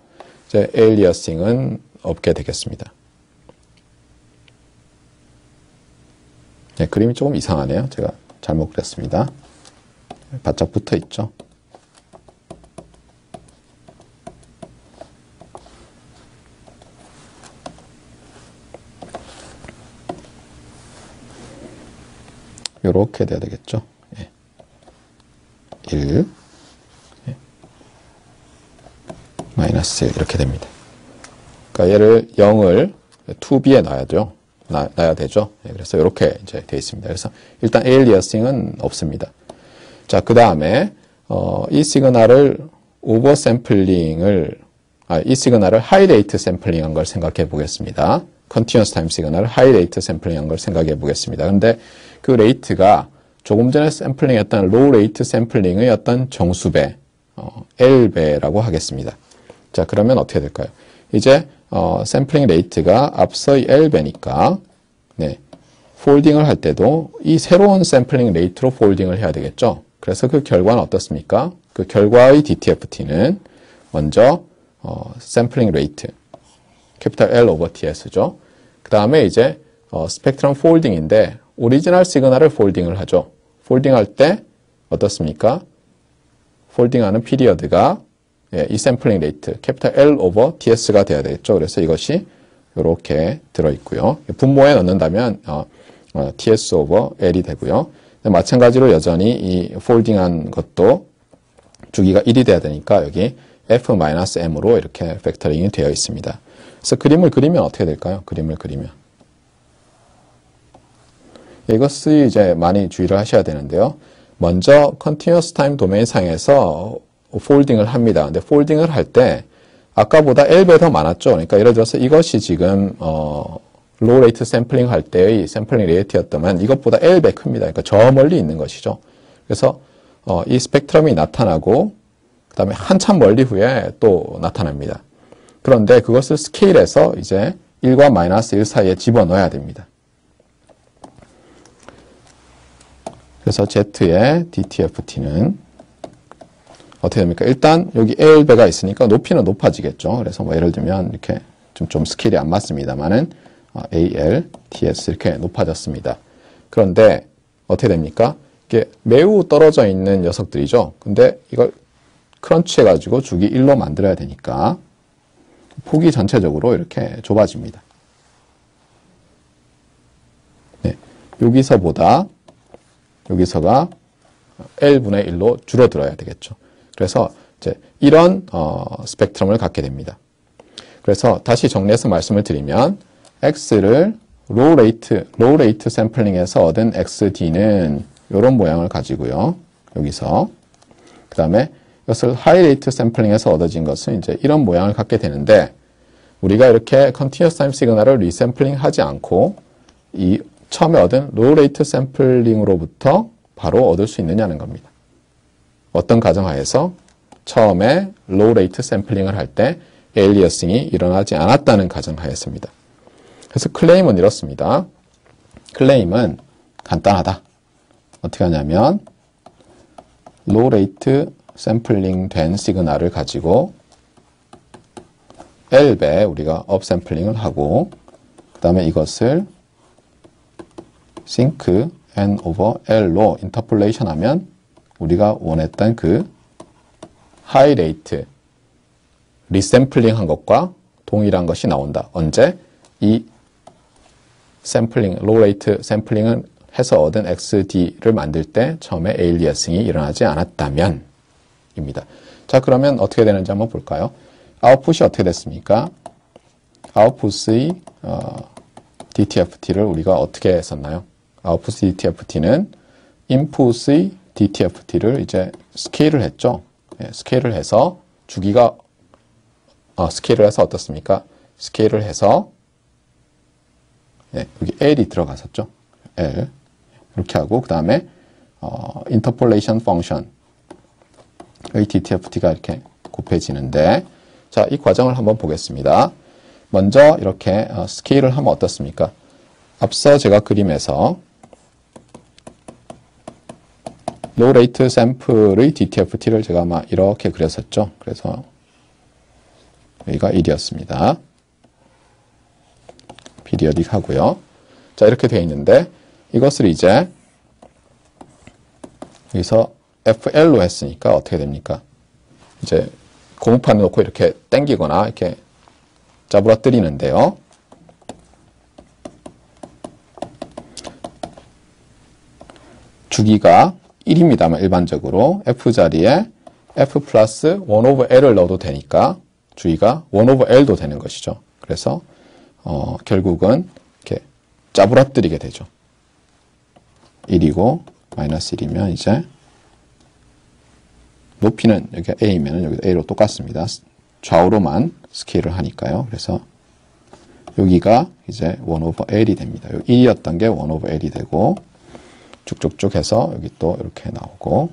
[SPEAKER 1] 이제 에일리어싱은 없게 되겠습니다. 네, 그림이 조금 이상하네요. 제가 잘못 그렸습니다. 바짝 붙어 있죠. 요렇게 돼야 되겠죠. 예. 1, 예. 마이너스 1 이렇게 됩니다. 그러니까 얘를 0을 2B에 놔야 되죠. 예, 그래서 이렇게 이제 되어 있습니다. 그래서 일단 에일리어싱은 없습니다. 자, 그 다음에 이 시그널을 오버 샘플링을 이 시그널을 하이 레이트 샘플링한 걸 생각해 보겠습니다. 컨티뉴어스 타임 시그널을 하이 레이트 샘플링한 걸 생각해 보겠습니다. 근데 그 레이트가 조금 전에 샘플링했던 로우 레이트 샘플링의 어떤 정수배, L배라고 하겠습니다. 자, 그러면 어떻게 될까요? 이제 샘플링 레이트가 앞서의 L배니까 네, 폴딩을 할 때도 이 새로운 샘플링 레이트로 폴딩을 해야 되겠죠. 그래서 그 결과는 어떻습니까? 그 결과의 DTFT는 먼저 샘플링 레이트 캐피탈 L 오버 TS죠. 그 다음에 이제 스펙트럼 폴딩인데 오리지널 시그널을 폴딩을 하죠. 폴딩할 때 어떻습니까? 폴딩하는 피리어드가 이 샘플링 레이트 캐피탈 L 오버 TS가 돼야 되겠죠. 그래서 이것이 이렇게 들어있고요. 분모에 넣는다면 TS 오버 L이 되고요. 마찬가지로 여전히 이 폴딩한 것도 주기가 1이 돼야 되니까 여기 F-M으로 이렇게 팩터링이 되어 있습니다. 그래서 그림을 그리면 어떻게 될까요? 그림을 그리면 이것을 이제 많이 주의를 하셔야 되는데요. 먼저 컨티뉴어스 타임 도메인 상에서 폴딩을 합니다. 근데 폴딩을 할 때 아까보다 L배 더 많았죠. 그러니까 예를 들어서 이것이 지금 로우 레이트 샘플링 할 때의 샘플링 레이트였다면 이것보다 L배 큽니다. 그러니까 저 멀리 있는 것이죠. 그래서 이 스펙트럼이 나타나고 그 다음에 한참 멀리 후에 또 나타납니다. 그런데 그것을 스케일해서 이제 1과 마이너스 1 사이에 집어넣어야 됩니다. 그래서 Z의 DTFT는 어떻게 됩니까? 일단 여기 L배가 있으니까 높이는 높아지겠죠. 그래서 뭐 예를 들면 이렇게 좀 스케일이 안 맞습니다만은 AL, TS 이렇게 높아졌습니다. 그런데 어떻게 됩니까? 이게 매우 떨어져 있는 녀석들이죠. 근데 이걸 크런치 해가지고 주기 1로 만들어야 되니까 폭이 전체적으로 이렇게 좁아집니다. 네, 여기서가 L분의 1로 줄어들어야 되겠죠. 그래서 이제 이런 스펙트럼을 갖게 됩니다. 그래서 다시 정리해서 말씀을 드리면 X를 로우 레이트 샘플링에서 얻은 XD는 이런 모양을 가지고요. 여기서 그 다음에 이것을 하이 레이트 샘플링에서 얻어진 것은 이제 이런 모양을 갖게 되는데 우리가 이렇게 컨티뉴어스 타임 시그널을 리샘플링 하지 않고 이 처음에 얻은 로우 레이트 샘플링으로부터 바로 얻을 수 있느냐는 겁니다. 어떤 가정하에서 처음에 로우 레이트 샘플링을 할 때 에일리어싱이 일어나지 않았다는 가정하였습니다. 그래서 클레임은 이렇습니다. 클레임은 간단하다. 어떻게 하냐면 로우 레이트 샘플링 된 시그널을 가지고 L배 우리가 업샘플링을 하고 그 다음에 이것을 sync n over L로 인터폴레이션 하면 우리가 원했던 그 하이 레이트 리샘플링 한 것과 동일한 것이 나온다. 언제? 이 샘플링, 로우 레이트 샘플링을 해서 얻은 XD를 만들 때 처음에 에일리어싱이 일어나지 않았다면 입니다. 자, 그러면 어떻게 되는지 한번 볼까요? 아웃풋이 어떻게 됐습니까? 아웃풋의 DTFT를 우리가 어떻게 썼나요? 아웃풋 DTFT는 인풋의 DTFT를 이제 스케일을 했죠. 예, 스케일을 해서 주기가 스케일을 해서 어떻습니까? 스케일을 해서 예, 여기 L이 들어갔었죠. L 이렇게 하고 그 다음에 인터폴레이션 펑션의 DTFT가 이렇게 곱해지는데 자, 이 과정을 한번 보겠습니다. 먼저 이렇게 스케일을 하면 어떻습니까? 앞서 제가 그림에서 로우 레이트 샘플의 DTFT를 제가 아마 이렇게 그렸었죠. 그래서 여기가 1이었습니다. 피리어딕 하고요. 자, 이렇게 되어 있는데 이것을 이제 여기서 FL로 했으니까 어떻게 됩니까? 이제 고무판을 놓고 이렇게 당기거나 이렇게 짜부러뜨리는데요. 주기가 1입니다만 일반적으로 F자리에 F 플러스 1 over L을 넣어도 되니까 주기가 1 over L도 되는 것이죠. 그래서 결국은 이렇게 짜부러뜨리게 되죠. 1이고 마이너스 1이면 이제 높이는 여기가 A면 여기도 A로 똑같습니다. 좌우로만 스케일을 하니까요. 그래서 여기가 이제 1 over L이 됩니다. 1이었던 게 1 over L이 되고 쭉쭉쭉 해서 여기 또 이렇게 나오고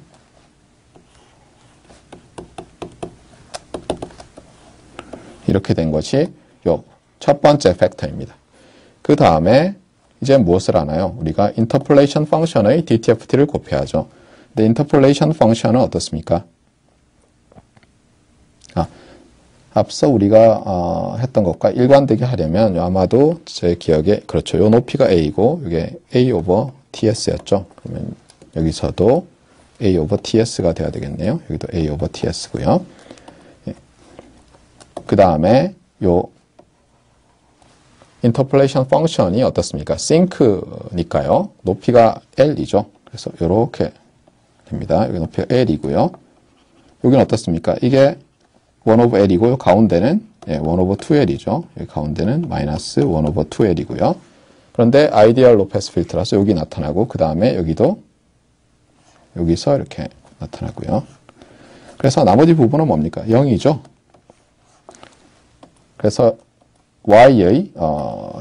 [SPEAKER 1] 이렇게 된 것이 요 첫 번째 팩터입니다. 그 다음에 이제 무엇을 하나요? 우리가 인터폴레이션 펑션의 DTFT를 곱해야죠. 근데 인터폴레이션 펑션은 어떻습니까? 앞서 우리가 했던 것과 일관되게 하려면 아마도 제 기억에 그렇죠. 요 높이가 A고 이게 A over TS였죠. 그러면 여기서도 A over TS가 돼야 되겠네요. 여기도 A over TS고요. 예. 그 다음에 요 인터폴레이션 펑션이 어떻습니까? 싱크니까요. 높이가 L이죠. 그래서 이렇게 됩니다. 여기 높이가 L이고요. 여기는 어떻습니까? 이게 1 over L이고요. 가운데는 1 over 2L이죠. 여기 가운데는 마이너스 1 over 2L이고요. 그런데 아이디얼 로 패스 필터라서 여기 나타나고 그 다음에 여기도 여기서 이렇게 나타나고요. 그래서 나머지 부분은 뭡니까? 0이죠. 그래서 Y의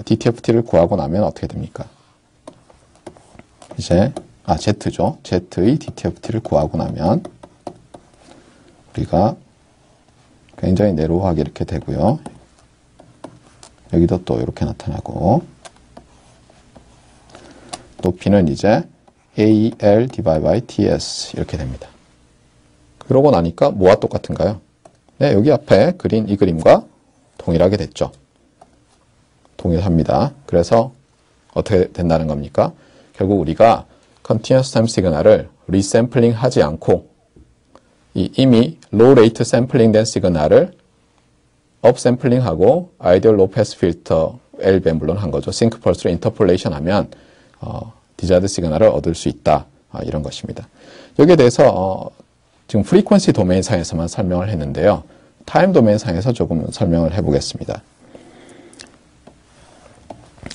[SPEAKER 1] DTFT를 구하고 나면 어떻게 됩니까? 이제 Z죠. Z의 DTFT를 구하고 나면 우리가 굉장히 내로우하게 이렇게 되고요. 여기도 또 이렇게 나타나고 높이는 이제 AL divided by TS 이렇게 됩니다. 그러고 나니까 뭐와 똑같은가요? 네, 여기 앞에 그린 이 그림과 동일하게 됐죠. 동일합니다. 그래서 어떻게 된다는 겁니까? 결국 우리가 Continuous Time 시그널을 리샘플링 하지 않고 이미 로우 레이트 샘플링 된 시그널을 업샘플링하고 아이디얼 로우 패스 필터 L배 물론 한 거죠. 싱크 펄스로 인터폴레이션 하면 디자이드 시그널을 얻을 수 있다. 이런 것입니다. 여기에 대해서 지금 프리퀀시 도메인 상에서만 설명을 했는데요. 타임 도메인 상에서 조금 설명을 해보겠습니다.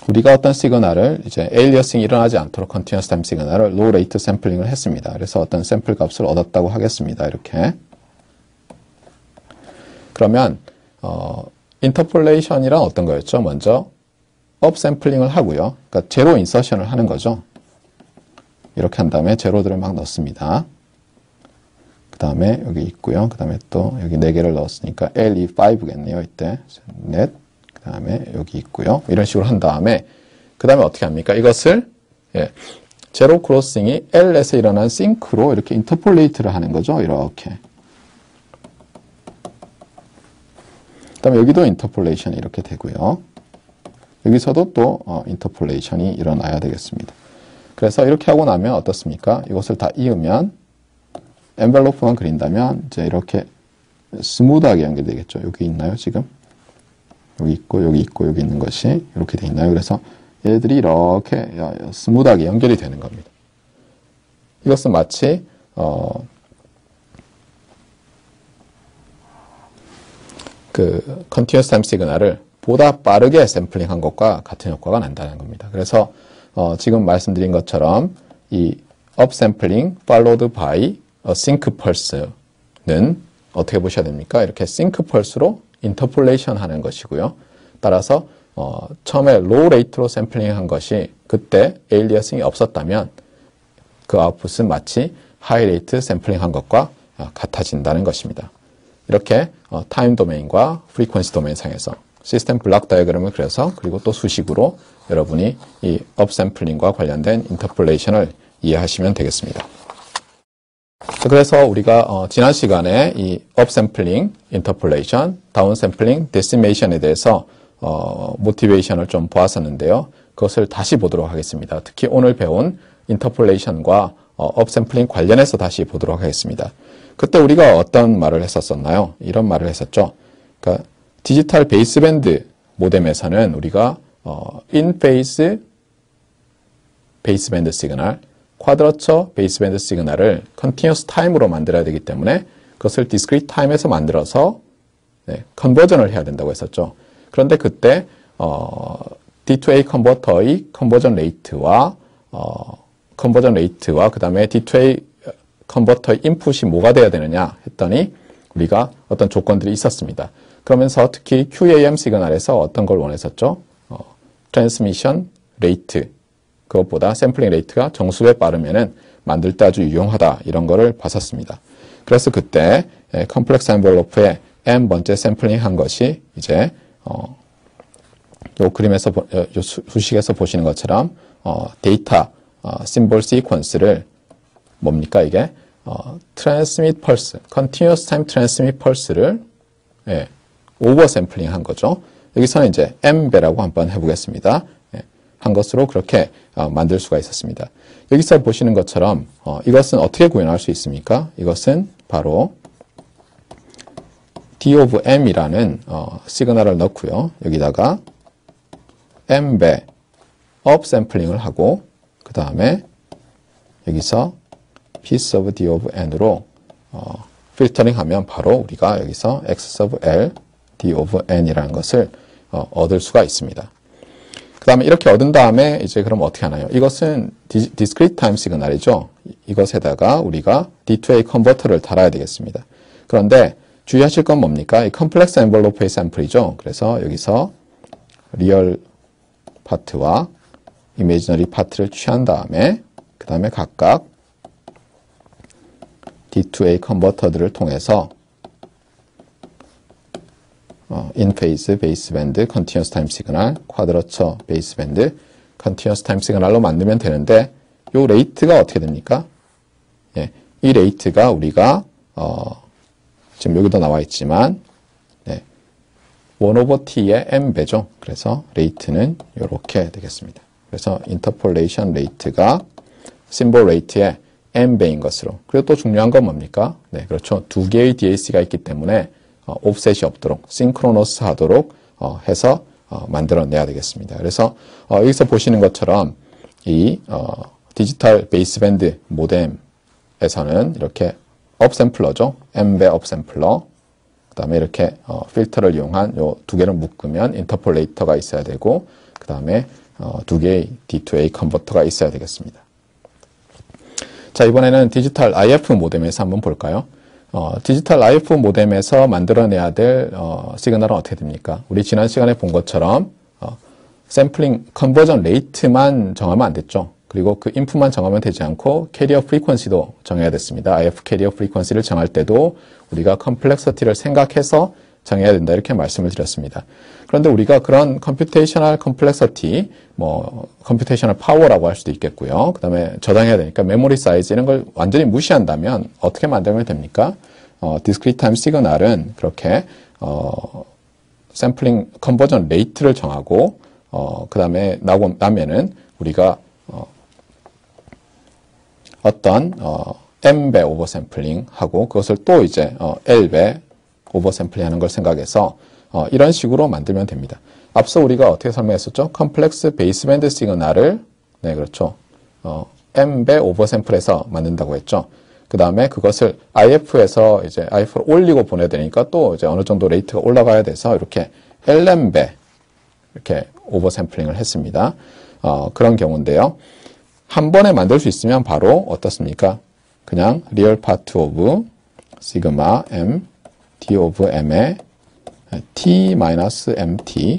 [SPEAKER 1] 우리가 어떤 시그널을 이제 에일리어싱이 일어나지 않도록 컨티뉴어스 타임 시그널을 로우 레이트 샘플링을 했습니다. 그래서 어떤 샘플 값을 얻었다고 하겠습니다. 이렇게. 그러면 인터폴레이션이란 어떤 거였죠? 먼저 업 샘플링을 하고요. 그러니까 제로 인서션을 하는 거죠. 이렇게 한 다음에 제로들을 막 넣습니다. 그 다음에 여기 있고요. 그 다음에 또 여기 4개를 넣었으니까 LE5겠네요. 이때 넷. 그 다음에 여기 있고요. 이런 식으로 한 다음에 그 다음에 어떻게 합니까? 이것을 제로 크로싱이 L넷에 일어난 싱크로 이렇게 인터폴레이트를 하는 거죠. 이렇게. 그 다음에 여기도 인터폴레이션이 이렇게 되고요. 여기서도 또 인터폴레이션이 일어나야 되겠습니다. 그래서 이렇게 하고 나면 어떻습니까? 이것을 다 이으면 엔벨로프만 그린다면 이제 이렇게 스무드하게 연결되겠죠. 여기 있나요, 지금? 여기 있고, 여기 있고, 여기 있는 것이 이렇게 돼 있나요? 그래서 얘들이 이렇게 스무드하게 연결이 되는 겁니다. 이것은 마치 그 컨티뉴어스 타임 시그널을 보다 빠르게 샘플링한 것과 같은 효과가 난다는 겁니다. 그래서 지금 말씀드린 것처럼 이 upsampling followed by a sync pulse는 어떻게 보셔야 됩니까? 이렇게 sync pulse로 인터폴레이션 하는 것이고요. 따라서 처음에 low rate로 샘플링 한 것이 그때 에일리어싱이 없었다면 그 아웃풋은 마치 high rate 샘플링 한 것과 같아진다는 것입니다. 이렇게 타임 도메인과 프리퀀시 도메인 상에서 시스템 블락 다이어그램을 그려서 그리고 또 수식으로 여러분이 이 업샘플링과 관련된 인터폴레이션을 이해하시면 되겠습니다. 그래서 우리가 지난 시간에 이 업샘플링, 인터폴레이션, 다운샘플링, 데시메이션에 대해서 모티베이션을 좀 보았었는데요. 그것을 다시 보도록 하겠습니다. 특히 오늘 배운 인터폴레이션과 업샘플링 관련해서 다시 보도록 하겠습니다. 그때 우리가 어떤 말을 했었었나요? 이런 말을 했었죠. 그러니까 디지털 베이스밴드 모뎀에서는 우리가 인페이스 베이스밴드 시그널, 쿼드러처 베이스밴드 시그널을 컨티뉴어스 타임으로 만들어야 되기 때문에 그것을 디스크리트 타임에서 만들어서 컨버전을 해야 된다고 했었죠. 그런데 그때 D2A 컨버터의 컨버전 레이트와 그 다음에 D2A 컨버터의 인풋이 뭐가 돼야 되느냐 했더니 우리가 어떤 조건들이 있었습니다. 그러면서 특히 QAM 시그널에서 어떤 걸 원했었죠? 트랜스미션 레이트, 그것보다 샘플링 레이트가 정수배 빠르면은 만들 때 아주 유용하다, 이런 거를 봤었습니다. 그래서 그때 컴플렉스 엔벨로프에 n번째 샘플링 한 것이 이제 요 그림에서 요 수식에서 보시는 것처럼 데이터 심볼 시퀀스를 뭡니까 이게 트랜스밋 펄스, 컨티뉴어스 타임 트랜스밋 펄스를 오버 샘플링 한 거죠. 여기서는 이제 m배라고 한번 해보겠습니다. 한 것으로 그렇게 만들 수가 있었습니다. 여기서 보시는 것처럼 이것은 어떻게 구현할 수 있습니까? 이것은 바로 d of m이라는 시그널을 넣고요. 여기다가 m배 업 샘플링을 하고 그 다음에 여기서 piece of d of n으로 필터링 하면 바로 우리가 여기서 x of l, d of n이라는 것을 얻을 수가 있습니다. 그 다음에 이렇게 얻은 다음에 이제 그럼 어떻게 하나요? 이것은 discrete time 시그널이죠. 이것에다가 우리가 D2A 컨버터를 달아야 되겠습니다. 그런데 주의하실 건 뭡니까? 이 컴플렉스 엔벨로프의 샘플이죠. 그래서 여기서 리얼 파트와 이미지너리 파트를 취한 다음에 그 다음에 각각 D2A 컨버터들을 통해서 인페이스 베이스밴드 컨티뉴어스 타임 시그널, 쿼드러처 베이스밴드 컨티뉴어스 타임 시그널로 만들면 되는데 이 레이트가 어떻게 됩니까? 이 레이트가 우리가 지금 여기도 나와 있지만 1/t의 m배죠. 그래서 레이트는 이렇게 되겠습니다. 그래서 인터폴레이션 레이트가 심볼 레이트의 m배인 것으로. 그리고 또 중요한 건 뭡니까? 네, 그렇죠. 두 개의 DAC가 있기 때문에 옵셋이 없도록 싱크로너스 하도록 해서 만들어내야 되겠습니다. 그래서 여기서 보시는 것처럼 이 디지털 베이스밴드 모뎀에서는 이렇게 업샘플러죠. M배 업샘플러, 그 다음에 이렇게 필터를 이용한 요 두 개를 묶으면 인터폴레이터가 있어야 되고, 그 다음에 두 개의 D2A 컨버터가 있어야 되겠습니다. 자, 이번에는 디지털 IF 모뎀에서 한번 볼까요? 디지털 IF 모뎀에서 만들어내야 될 시그널은 어떻게 됩니까? 우리 지난 시간에 본 것처럼 샘플링 컨버전 레이트만 정하면 안 됐죠. 그리고 그 인풋만 정하면 되지 않고 캐리어 프리퀀시도 정해야 됐습니다. IF 캐리어 프리퀀시를 정할 때도 우리가 컴플렉서티를 생각해서 정해야 된다, 이렇게 말씀을 드렸습니다. 그런데 우리가 그런 컴퓨테이셔널 컴플렉서티, 컴퓨테이셔널 파워라고 할 수도 있겠고요. 그 다음에 저장해야 되니까 메모리 사이즈 이런 걸 완전히 무시한다면 어떻게 만들면 됩니까? 디스크리트 타임 시그널은 그렇게 샘플링 컨버전 레이트를 정하고 그 다음에 나면은 우리가 어떤 M배 오버샘플링 하고 그것을 또 이제 L배 오버샘플링 하는 걸 생각해서 이런 식으로 만들면 됩니다. 앞서 우리가 어떻게 설명했었죠? 컴플렉스 베이스밴드 시그널을, 네, 그렇죠. M배 오버샘플해서 만든다고 했죠. 그 다음에 그것을 IF에서 이제 IF로 올리고 보내야 되니까 또 이제 어느 정도 레이트가 올라가야 돼서 이렇게 LM배 이렇게 오버샘플링을 했습니다. 그런 경우인데요. 한 번에 만들 수 있으면 바로 어떻습니까? 그냥 real part of 시그마 M D of M의 T-MT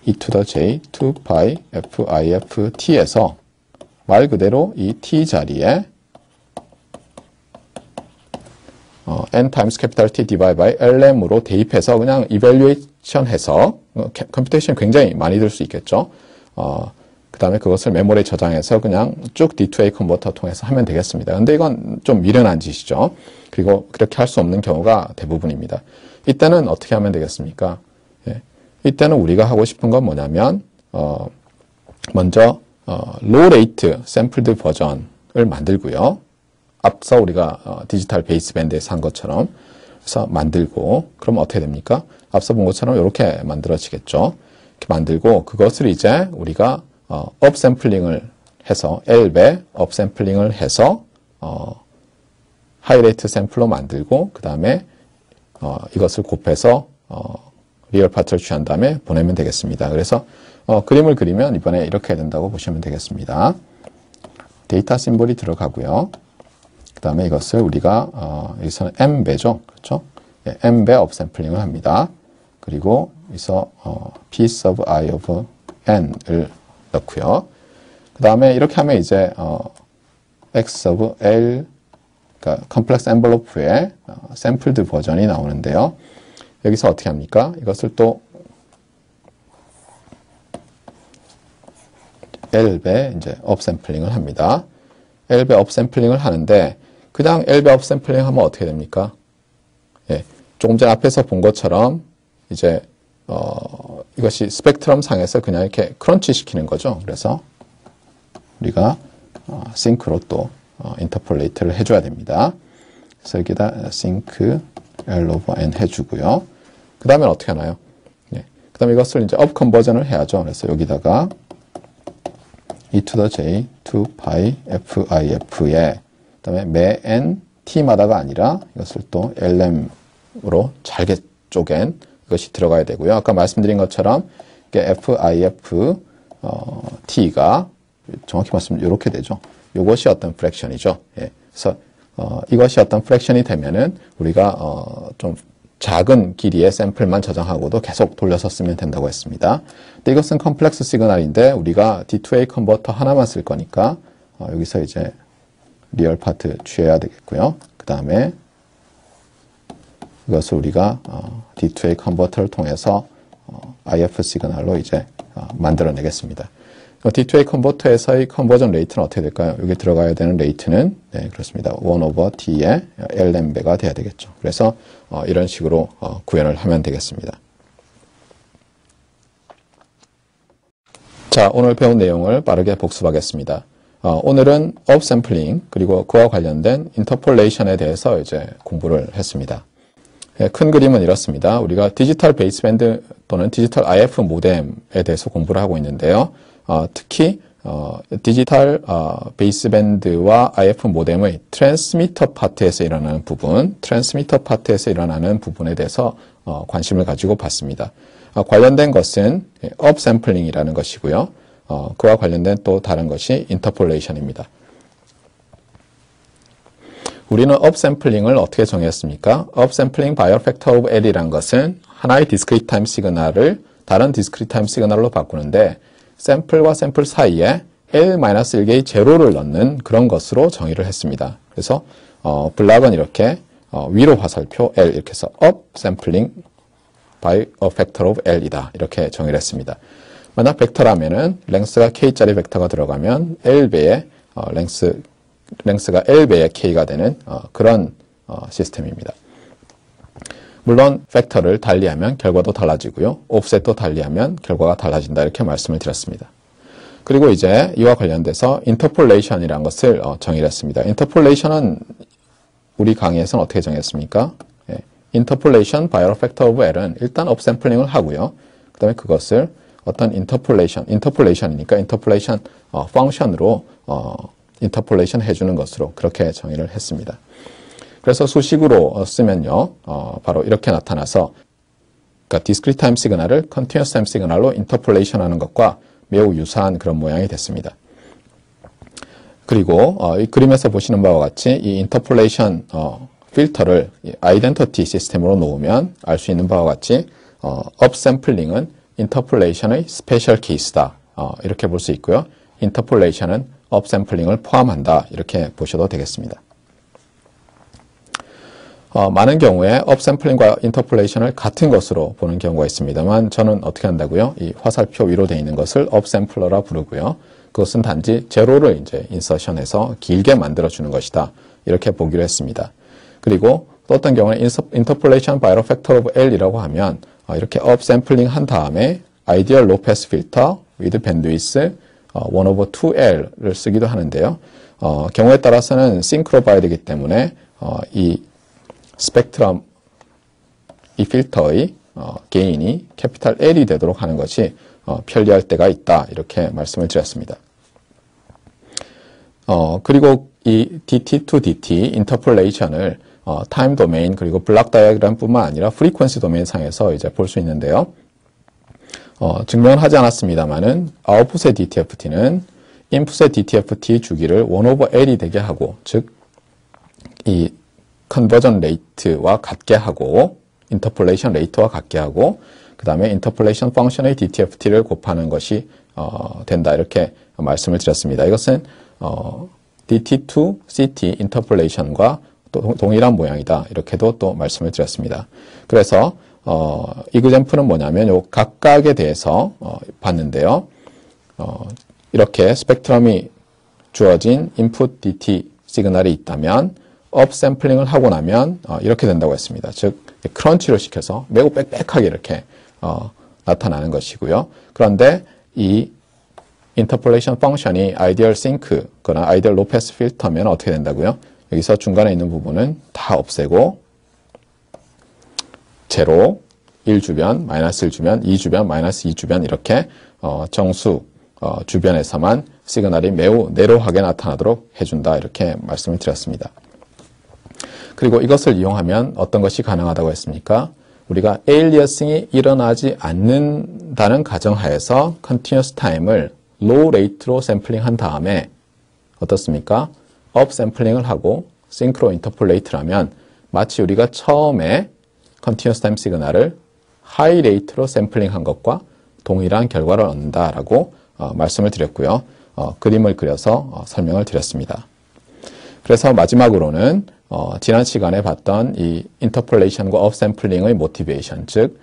[SPEAKER 1] e to the J 2 pi F I F T에서 말 그대로 이 T 자리에 N times capital T divided by LM으로 대입해서 그냥 evaluation 해서 컴퓨테이션 굉장히 많이 들 수 있겠죠. 그 다음에 그것을 메모리에 저장해서 그냥 쭉 D2A 컨버터 통해서 하면 되겠습니다. 근데 이건 좀 미련한 짓이죠. 그리고 그렇게 할 수 없는 경우가 대부분입니다. 이때는 어떻게 하면 되겠습니까? 예. 이때는 우리가 하고 싶은 건 뭐냐면 먼저 low rate sampled 버전을 만들고요. 앞서 우리가 디지털 베이스밴드에서 한 것처럼 해서 만들고, 그럼 어떻게 됩니까? 앞서 본 것처럼 이렇게 만들어지겠죠. 이렇게 만들고 그것을 이제 우리가 업샘플링을 해서 L배 업샘플링을 해서 하이레이트 샘플로 만들고 그 다음에 이것을 곱해서 리얼 파트를 취한 다음에 보내면 되겠습니다. 그래서 그림을 그리면 이번에 이렇게 된다고 보시면 되겠습니다. 데이터 심볼이 들어가고요. 그 다음에 이것을 우리가 여기서는 M배죠. 그렇죠? 예, M배 업샘플링을 합니다. 그리고 여기서 piece of I of N을 넣고요. 그 다음에 이렇게 하면 이제 X of L, 그러니까 컴플렉스 엔벨로프의 샘플드 버전이 나오는데요. 여기서 어떻게 합니까? 이것을 또 L배 이제 업샘플링을 합니다. L배 업샘플링을 하는데 그냥 L배 업샘플링 하면 어떻게 됩니까? 예, 조금 전 앞에서 본 것처럼 이제 이것이 스펙트럼 상에서 그냥 이렇게 크런치 시키는 거죠. 그래서 우리가 싱크로 또 인터폴레이트를 해줘야 됩니다. 그래서 여기다 싱크 L over N 해주고요. 그 다음에 어떻게 하나요? 네. 그 다음에 이것을 이제 업 컨버전을 해야죠. 그래서 여기다가 e to the j 2 pi f I f에 그 다음에 매 n t마다가 아니라 이것을 또 lm으로 잘게 쪼갠 이것이 들어가야 되고요. 아까 말씀드린 것처럼 FIF T가 정확히 말씀드리면 이렇게 되죠. 이것이 어떤 프랙션이죠. 예. 그래서 이것이 어떤 프랙션이 되면은 우리가 좀 작은 길이의 샘플만 저장하고도 계속 돌려서 쓰면 된다고 했습니다. 근데 이것은 컴플렉스 시그널인데 우리가 D2A 컨버터 하나만 쓸 거니까 여기서 이제 리얼 파트 취해야 되겠고요. 그 다음에 이것을 우리가 D2A 컨버터를 통해서 IF 시그널로 이제 만들어내겠습니다. D2A 컨버터에서의 컨버전 레이트는 어떻게 될까요? 여기 들어가야 되는 레이트는 네, 그렇습니다. 1 over T의 LM배가 돼야 되겠죠. 그래서 이런 식으로 구현을 하면 되겠습니다. 자, 오늘 배운 내용을 빠르게 복습하겠습니다. 오늘은 업샘플링 그리고 그와 관련된 인터폴레이션에 대해서 이제 공부를 했습니다. 예, 큰 그림은 이렇습니다. 우리가 디지털 베이스밴드 또는 디지털 IF 모뎀에 대해서 공부를 하고 있는데요. 특히 디지털 베이스밴드와 IF 모뎀의 트랜스미터 파트에서 일어나는 부분에 대해서 관심을 가지고 봤습니다. 관련된 것은 업샘플링이라는 것이고요. 그와 관련된 또 다른 것이 인터폴레이션입니다. 우리는 업샘플링을 어떻게 정했습니까? 업샘플링 바이오 팩터 오브 L이란 것은 하나의 디스크리트 타임 시그널을 다른 디스크리트 타임 시그널로 바꾸는데 샘플과 샘플 사이에 L-1개의 제로를 넣는 그런 것으로 정의를 했습니다. 그래서 블락은 이렇게 위로 화살표 L 이렇게 해서 업샘플링 by a factor of L이다. 이렇게 정의를 했습니다. 만약 벡터라면은 랭스가 K짜리 벡터가 들어가면 L배의 랭스가 L배의 K가 되는 그런 시스템입니다. 물론 팩터를 달리하면 결과도 달라지고요. 옵셋도 달리하면 결과가 달라진다. 이렇게 말씀을 드렸습니다. 그리고 이제 이와 관련돼서 인터폴레이션이라는 것을 정의를 했습니다. 인터폴레이션은 우리 강의에서는 어떻게 정했습니까? 인터폴레이션 바이 a factor of L은 일단 업샘플링을 하고요. 그 다음에 그것을 어떤 인터폴레이션이니까 인터폴레이션 펑션으로 인터폴레이션 해주는 것으로 그렇게 정의를 했습니다. 그래서 수식으로 쓰면요, 바로 이렇게 나타나서, 그러니까 디스크리트 타임 시그널을 컨티뉴어스 타임 시그널로 인터폴레이션 하는 것과 매우 유사한 그런 모양이 됐습니다. 그리고 이 그림에서 보시는 바와 같이 이 인터폴레이션 필터를 아이덴티티 시스템으로 놓으면 알 수 있는 바와 같이 업샘플링은 인터폴레이션의 스페셜 케이스다. 이렇게 볼 수 있고요. 인터폴레이션은 업샘플링을 포함한다. 이렇게 보셔도 되겠습니다. 많은 경우에 업샘플링과 인터폴레이션을 같은 것으로 보는 경우가 있습니다만 저는 어떻게 한다고요? 이 화살표 위로 되어 있는 것을 업샘플러라 부르고요. 그것은 단지 제로를 이제 인서션해서 길게 만들어주는 것이다. 이렇게 보기로 했습니다. 그리고 또 어떤 경우는 인터폴레이션 바이 a factor of L이라고 하면 이렇게 업샘플링 한 다음에 아이디얼 로우 패스 필터 with bandwidth 1 over 2L을 쓰기도 하는데요. 경우에 따라서는 싱크로 봐야 되기 때문에 이 스펙트럼, 이 필터의 게인이 캐피탈 L이 되도록 하는 것이 편리할 때가 있다. 이렇게 말씀을 드렸습니다. 그리고 이 DT to DT 인터폴레이션을 타임 도메인 그리고 블락 다이어그램 뿐만 아니라 프리퀀시 도메인 상에서 이제 볼 수 있는데요. 증명은 하지 않았습니다만은 아웃풋의 DTFT는 인풋의 DTFT 주기를 1 over L이 되게 하고, 즉 이 컨버전 레이트와 같게 하고 인터폴레이션 레이트와 같게 하고 그 다음에 인터폴레이션 펑션의 DTFT를 곱하는 것이 된다. 이렇게 말씀을 드렸습니다. 이것은 DT to CT 인터폴레이션과 또 동일한 모양이다. 이렇게도 또 말씀을 드렸습니다. 그래서 이그젬플은 뭐냐면 요 각각에 대해서 봤는데요. 이렇게 스펙트럼이 주어진 인풋 DT 시그널이 있다면 업샘플링을 하고 나면 이렇게 된다고 했습니다. 즉 크런치를 시켜서 매우 빽빽하게 이렇게 나타나는 것이고요. 그런데 이 인터폴레이션 펑션이 아이디얼 싱크거나 아이디얼 로우 패스 필터면 어떻게 된다고요? 여기서 중간에 있는 부분은 다 없애고 제로, 1주변, 마이너스 1주변, 2주변, 마이너스 2주변 이렇게 정수 주변에서만 시그널이 매우 내로하게 나타나도록 해준다. 이렇게 말씀을 드렸습니다. 그리고 이것을 이용하면 어떤 것이 가능하다고 했습니까? 우리가 에일리어싱이 일어나지 않는다는 가정하에서 컨티뉴어스 타임을 로우 레이트로 샘플링 한 다음에 어떻습니까? 업 샘플링을 하고 싱크로 인터폴레이트라면 마치 우리가 처음에 컨티뉴어스 타임 시그널을 하이 레이트로 샘플링 한 것과 동일한 결과를 얻는다라고 말씀을 드렸고요. 그림을 그려서 설명을 드렸습니다. 그래서 마지막으로는 지난 시간에 봤던 이 인터폴레이션과 업샘플링의 모티베이션, 즉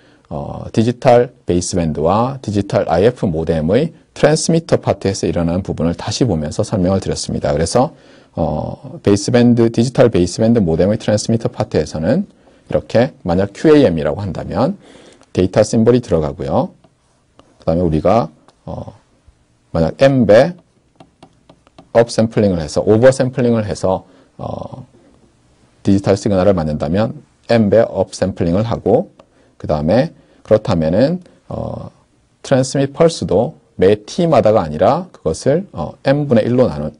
[SPEAKER 1] 디지털 베이스밴드와 디지털 IF 모뎀의 트랜스미터 파트에서 일어나는 부분을 다시 보면서 설명을 드렸습니다. 그래서 디지털 베이스밴드 모뎀의 트랜스미터 파트에서는 이렇게 만약 QAM이라고 한다면 데이터 심볼이 들어가고요. 그 다음에 우리가 만약 M배 업샘플링을 해서 오버샘플링을 해서 디지털 시그널을 만든다면 m배 업샘플링을 하고 그 다음에 그렇다면은 트랜스밋 펄스도 매 t마다가 아니라 그것을 m분의 1로 나눈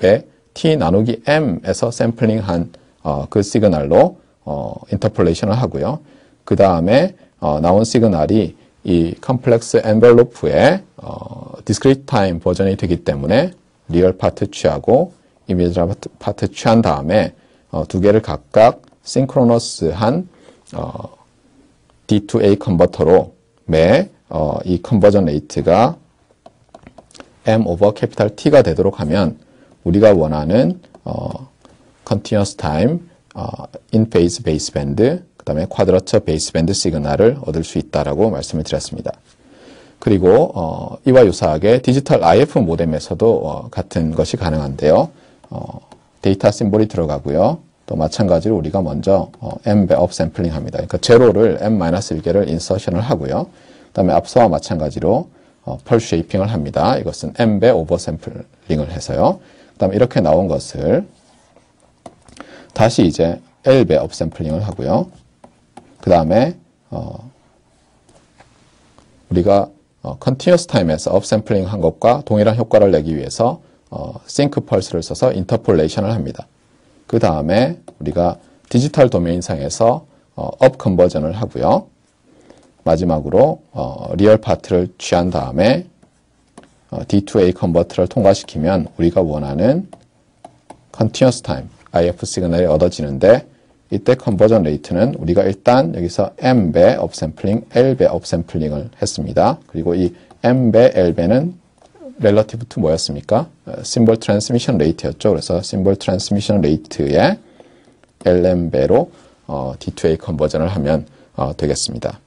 [SPEAKER 1] 매 t 나누기 m에서 샘플링한 그 시그널로 인터폴레이션을 하고요. 그 다음에 나온 시그널이 이 컴플렉스 엔벨로프의 디스크리트 타임 버전이 되기 때문에 리얼 파트 취하고 이미지 파트 취한 다음에 두 개를 각각 싱크로너스한 D2A 컨버터로 매 이 컨버전 레이트가 M 오버 캐피탈 T가 되도록 하면 우리가 원하는 continuous time, in phase 베이스밴드, 그 다음에 쿼드러처 베이스밴드 시그널을 얻을 수 있다라고 말씀을 드렸습니다. 그리고 이와 유사하게 디지털 IF 모뎀에서도 같은 것이 가능한데요. 데이터 심볼이 들어가고요. 또 마찬가지로 우리가 먼저 m배 업샘플링 합니다. 그러니까 제로를 m-1개를 인서션을 하고요. 그 다음에 앞서와 마찬가지로 펄 쉐이핑을 합니다. 이것은 m배 오버샘플링을 해서요. 그 다음에 이렇게 나온 것을 다시 이제 l배 업샘플링을 하고요. 그 다음에 우리가 컨티뉴어스 타임에서 업샘플링 한 것과 동일한 효과를 내기 위해서 싱크 펄스를 써서 인터폴레이션을 합니다. 그 다음에 우리가 디지털 도메인상에서 업 컨버전을 하고요. 마지막으로 리얼 파트를 취한 다음에 D2A 컨버터를 통과시키면 우리가 원하는 continuous time IF 시그널이 얻어지는데 이때 컨버전 레이트는 우리가 일단 여기서 m배 업샘플링, l배 업샘플링을 했습니다. 그리고 이 m배, l배는 relative to 뭐였습니까? 심볼 트랜스미션 레이트였죠. 그래서 심볼 트랜스미션 레이트의 lm배로 D2A 컨버전을 하면 되겠습니다.